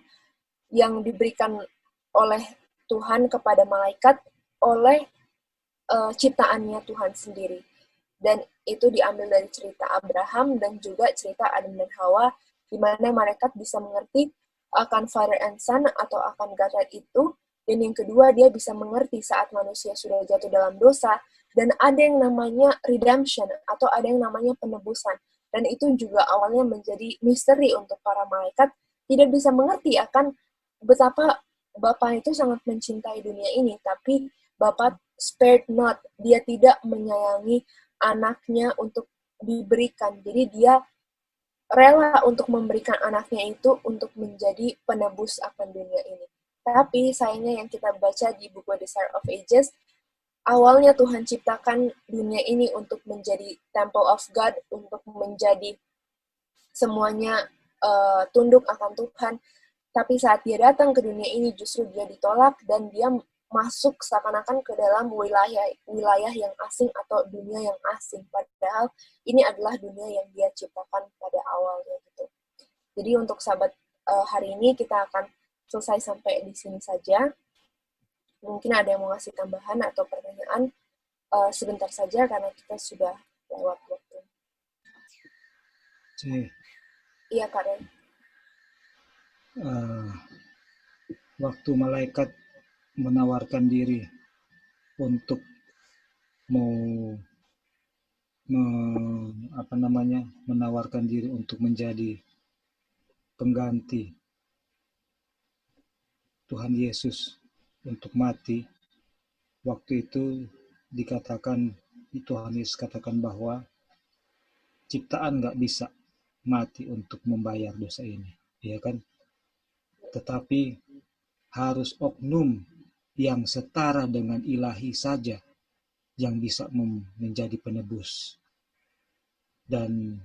yang diberikan oleh Tuhan kepada malaikat oleh ciptaannya Tuhan sendiri. Dan itu diambil dari cerita Abraham dan juga cerita Adam dan Hawa, di mana malaikat bisa mengerti akan Father and Son atau akan Godhead itu. Dan yang kedua, dia bisa mengerti saat manusia sudah jatuh dalam dosa, dan ada yang namanya redemption atau ada yang namanya penebusan. Dan itu juga awalnya menjadi misteri untuk para malaikat, tidak bisa mengerti akan betapa Bapa itu sangat mencintai dunia ini, tapi Bapa spared not, dia tidak menyayangi anaknya untuk diberikan. Jadi dia rela untuk memberikan anaknya itu untuk menjadi penebus akan dunia ini. Tapi sayangnya yang kita baca di buku Desire of Ages, awalnya Tuhan ciptakan dunia ini untuk menjadi temple of God, untuk menjadi semuanya tunduk akan Tuhan. Tapi saat dia datang ke dunia ini justru dia ditolak dan dia masuk seakan-akan ke dalam wilayah yang asing atau dunia yang asing. Padahal ini adalah dunia yang dia ciptakan pada awalnya gitu. Jadi untuk sahabat hari ini kita akan selesai sampai di sini saja. Mungkin ada yang mau ngasih tambahan atau pertanyaan sebentar saja karena kita sudah lewat waktu. Iya, Kak Ren. Waktu malaikat menawarkan diri untuk menawarkan diri untuk menjadi pengganti Tuhan Yesus untuk mati, waktu itu dikatakan, Tuhan Yesus katakan bahwa ciptaan nggak bisa mati untuk membayar dosa ini, ya kan? Tetapi harus oknum yang setara dengan ilahi saja yang bisa menjadi penebus. Dan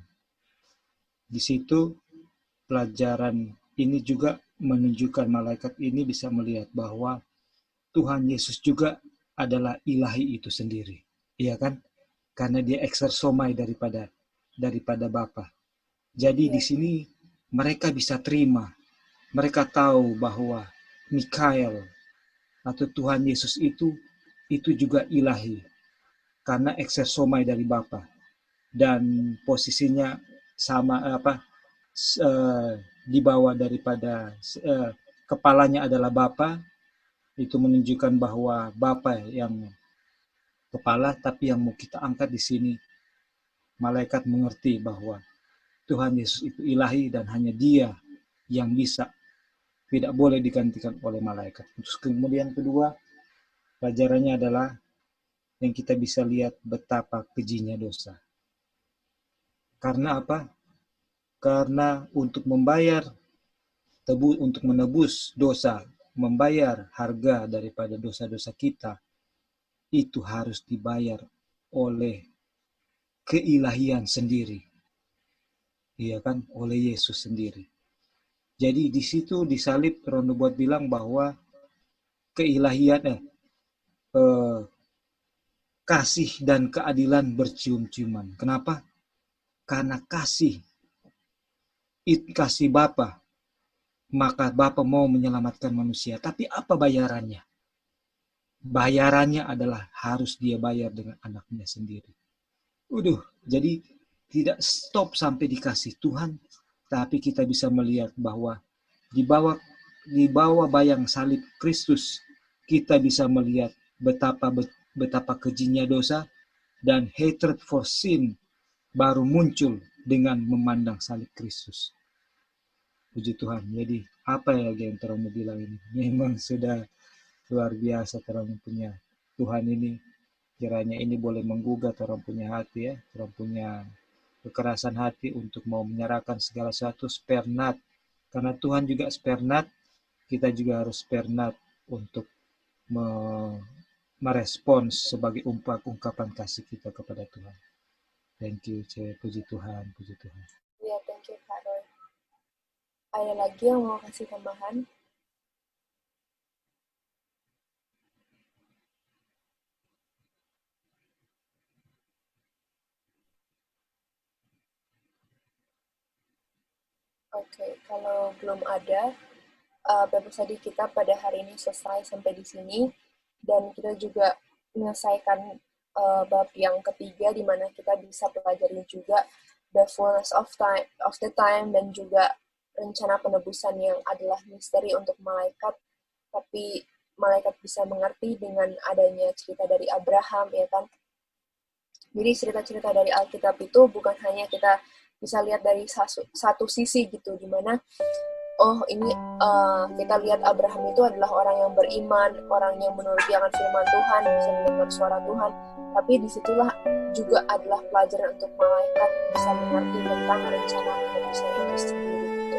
di situ pelajaran ini juga menunjukkan malaikat ini bisa melihat bahwa Tuhan Yesus juga adalah ilahi itu sendiri, iya kan? Karena dia eksersomai daripada Bapa. Jadi di sini mereka bisa terima. Mereka tahu bahwa Mikael atau Tuhan Yesus itu juga ilahi karena eksersomai dari Bapa dan posisinya sama di bawah daripada kepalanya adalah Bapa. Itu menunjukkan bahwa Bapa yang kepala, tapi yang mau kita angkat di sini malaikat mengerti bahwa Tuhan Yesus itu ilahi dan hanya Dia yang bisa, tidak boleh digantikan oleh malaikat. Terus kemudian kedua, pelajarannya adalah yang kita bisa lihat betapa kejinya dosa. Karena apa? Karena untuk menebus dosa, membayar harga daripada dosa-dosa kita, itu harus dibayar oleh keilahian sendiri. Iya kan? Oleh Yesus sendiri. Jadi di situ disalib, Roh Nubuat bilang bahwa keilahian kasih dan keadilan bercium-ciuman. Kenapa? Karena kasih Bapa, maka Bapa mau menyelamatkan manusia. Tapi apa bayarannya? Bayarannya adalah harus dia bayar dengan anaknya sendiri. Jadi tidak stop sampai dikasih Tuhan, tapi kita bisa melihat bahwa di bawah bayang salib Kristus, kita bisa melihat betapa kejinya dosa, dan hatred for sin baru muncul dengan memandang salib Kristus. Puji Tuhan. Jadi apa yang terang bilang ini? Memang sudah luar biasa terang punya Tuhan ini. Kiranya ini boleh menggugah orang punya hati ya, orang punya kekerasan hati untuk mau menyerahkan segala sesuatu, spare not. Karena Tuhan juga spare not, kita juga harus spare not untuk merespons sebagai ungkapan kasih kita kepada Tuhan. Thank you, puji Tuhan, puji Tuhan. Ya, thank you, Kak Roy. Ada lagi yang mau kasih tambahan? Oke, kalau belum ada, Bapak Sadi kita pada hari ini selesai sampai di sini, dan kita juga menyelesaikan bab yang ketiga, di mana kita bisa pelajari juga the fullness of the time, dan juga rencana penebusan yang adalah misteri untuk malaikat, tapi malaikat bisa mengerti dengan adanya cerita dari Abraham, ya kan, Jadi cerita-cerita dari Alkitab itu bukan hanya kita bisa lihat dari satu sisi gitu, dimana ini kita lihat Abraham itu adalah orang yang beriman, orang yang menuruti akan firman Tuhan, bisa mendengar suara Tuhan. Tapi disitulah juga adalah pelajaran untuk malaikat bisa mengerti tentang rencana penebusan itu sendiri. Gitu.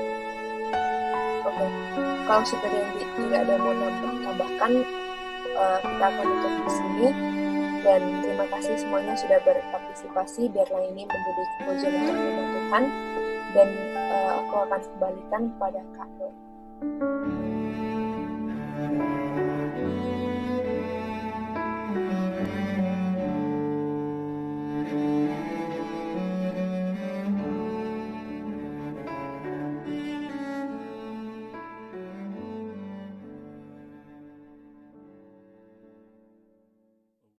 Oke, kalau Super Dendi tidak ada mau tambahkan, kita akan tutup di sini. Dan terima kasih semuanya sudah berpartisipasi. Biarlah ini menjadi pujian untuk nama Tuhan. Dan aku akan kembalikan kepada Kak Nur.